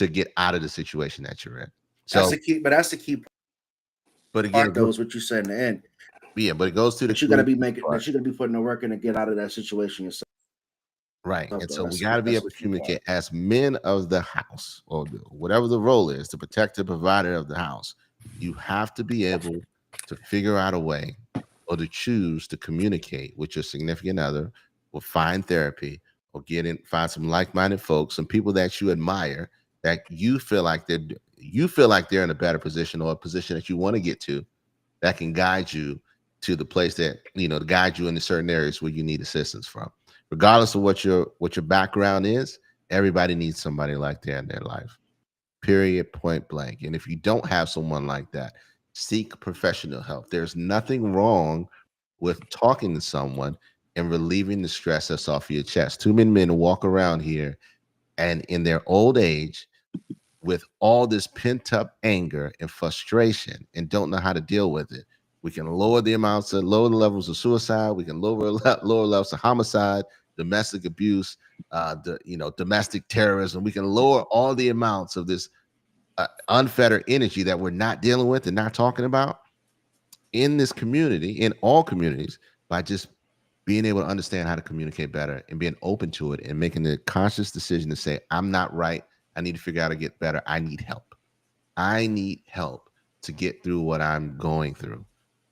get out of the situation that you're in. So that's the key. But again, that was what you said in the end. Yeah, but it goes to you got to be putting the work in to get out of that situation yourself. Right. And so we got to be able to communicate as men of the house, or whatever the role is, the protector, provider of the house. You have to be able to figure out a way, or to choose to communicate with your significant other, or find therapy, or find some like-minded folks, some people that you admire, that you feel like they're in a better position, or a position that you want to get to, that can guide you to the place that, to guide you in the certain areas where you need assistance from. Regardless of what your background is, everybody needs somebody like that in their life. Period, point blank. And if you don't have someone like that, seek professional help. There's nothing wrong with talking to someone and relieving the stress that's off of your chest. Too many men walk around here and in their old age with all this pent-up anger and frustration and don't know how to deal with it. We can lower the levels of suicide. We can lower levels of homicide, domestic abuse, domestic terrorism. We can lower all the amounts of this unfettered energy that we're not dealing with and not talking about in this community, in all communities, by just being able to understand how to communicate better and being open to it and making the conscious decision to say, I'm not right. I need to figure out how to get better. I need help. I need help to get through what I'm going through.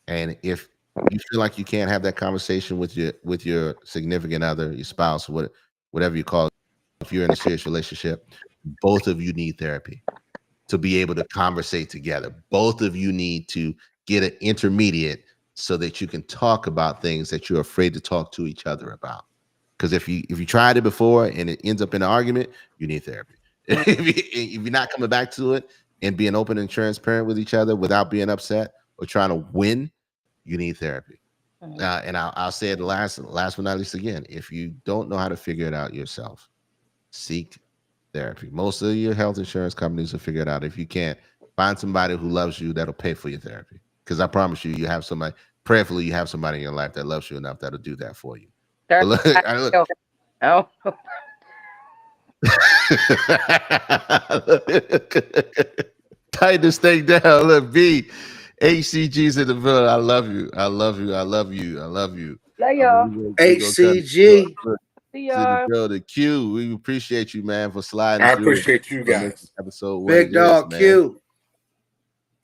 And if you feel like you can't have that conversation with your significant other, your spouse, whatever you call it, if you're in a serious relationship, both of you need therapy to be able to conversate together. Both of you need to get an intermediate so that you can talk about things that you're afraid to talk to each other about. Because if you tried it before and it ends up in an argument, you need therapy. If you're not coming back to it and being open and transparent with each other without being upset or trying to win, you need therapy. And I'll say it last but not least again, if you don't know how to figure it out yourself, seek therapy. Most of your health insurance companies will figure it out. If you can't, find somebody who loves you that'll pay for your therapy. Because I promise you, you have somebody, prayerfully, you have somebody in your life that loves you enough that'll do that for you. Look. Oh. Tighten this thing down. Look, B, HCG's in the building. I love you. I love you. I love you. I love you. Love y'all. HCG. See y'all. The Q. We appreciate you, man, for sliding. I appreciate you guys. Episode Big dog Q.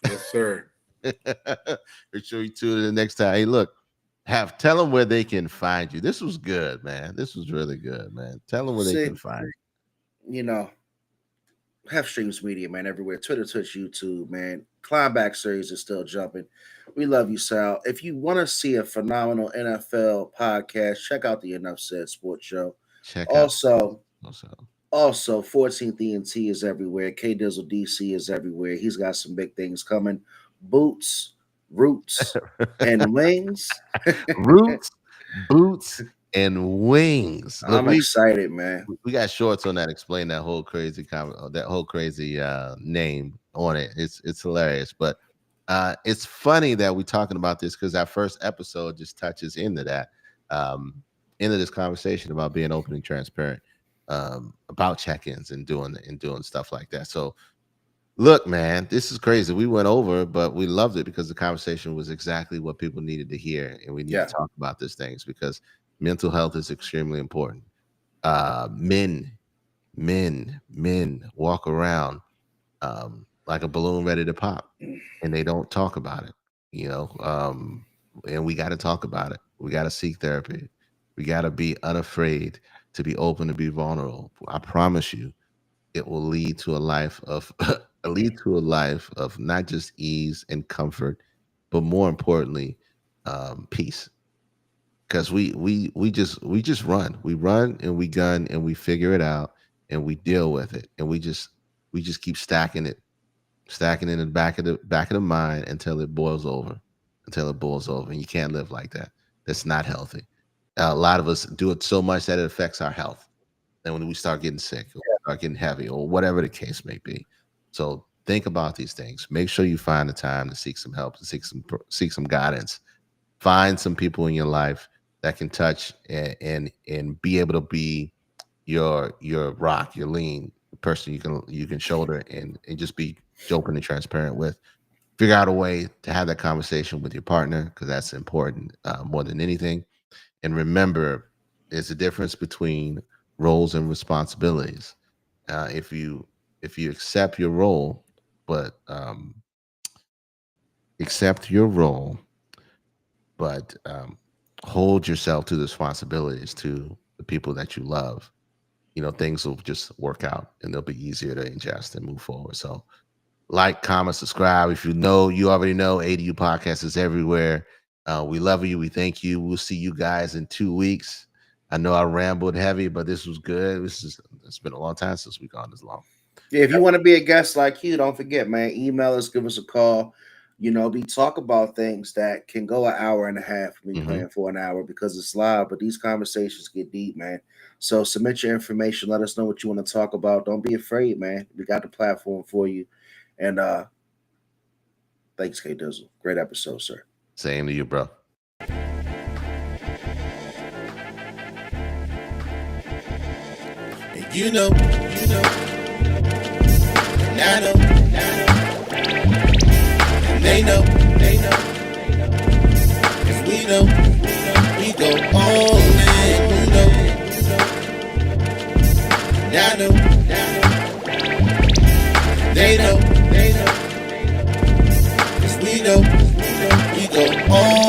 Yes, sir. Make sure you tune in the next time. Hey, look, tell them where they can find you. This was good, man. This was really good, man. Tell them where they can find you. You know, have Streams Media, man, everywhere. Twitter, Twitch, YouTube, man. Climbback series is still jumping. We love you, Sal. If you want to see a phenomenal NFL podcast, check out the Enough Said Sports Show. Also, 14th ENT is everywhere. K Dizzle DC is everywhere. He's got some big things coming. Boots, Roots, and Wings. Roots, Boots, and Wings. Look, I'm excited, man. We got shorts on that. Explain that whole crazy name on it. It's hilarious, but it's funny that we're talking about this because our first episode just touches into that, into this conversation about being open and transparent, about check-ins and doing stuff like that. So, look, man, this is crazy. We went over, but we loved it because the conversation was exactly what people needed to hear, and we need to talk about these things because mental health is extremely important. Men walk around like a balloon ready to pop, and they don't talk about it, and we got to talk about it. We got to seek therapy. We got to be unafraid to be open, to be vulnerable. I promise you, it will lead to a life of not just ease and comfort, but more importantly, peace. Because we just run and we gun and we figure it out and we deal with it and we just keep stacking it in the back of the mind until it boils over, and you can't live like that. That's not healthy. A lot of us do it so much that it affects our health, and when we start getting sick or start getting heavy or whatever the case may be. So think about these things. Make sure you find the time to seek some help, to seek some guidance. Find some people in your life that can touch and be able to be your rock, your lean person you can shoulder and just be open and transparent with. Figure out a way to have that conversation with your partner because that's important more than anything. And remember, there's a difference between roles and responsibilities. If you accept your role, but hold yourself to the responsibilities to the people that you love, things will just work out and they'll be easier to ingest and move forward. So like, comment, subscribe. If you already know ADU Podcast is everywhere. We love you. We thank you. We'll see you guys in 2 weeks. I know I rambled heavy, but this was good. It's been a long time since we've gone this long. Yeah, if you want to be a guest like you, don't forget, man, email us, give us a call. we talk about things that can go an hour and a half. We playing for an hour because it's live, but these conversations get deep, man. So submit your information. Let us know what you want to talk about. Don't be afraid, man. We got the platform for you. And thanks, K Dizzle. Great episode, sir. Same to you, bro. You know, and I know, and they know, and we know, we go all in, you know, and I know, they know, 'cause we know, we go all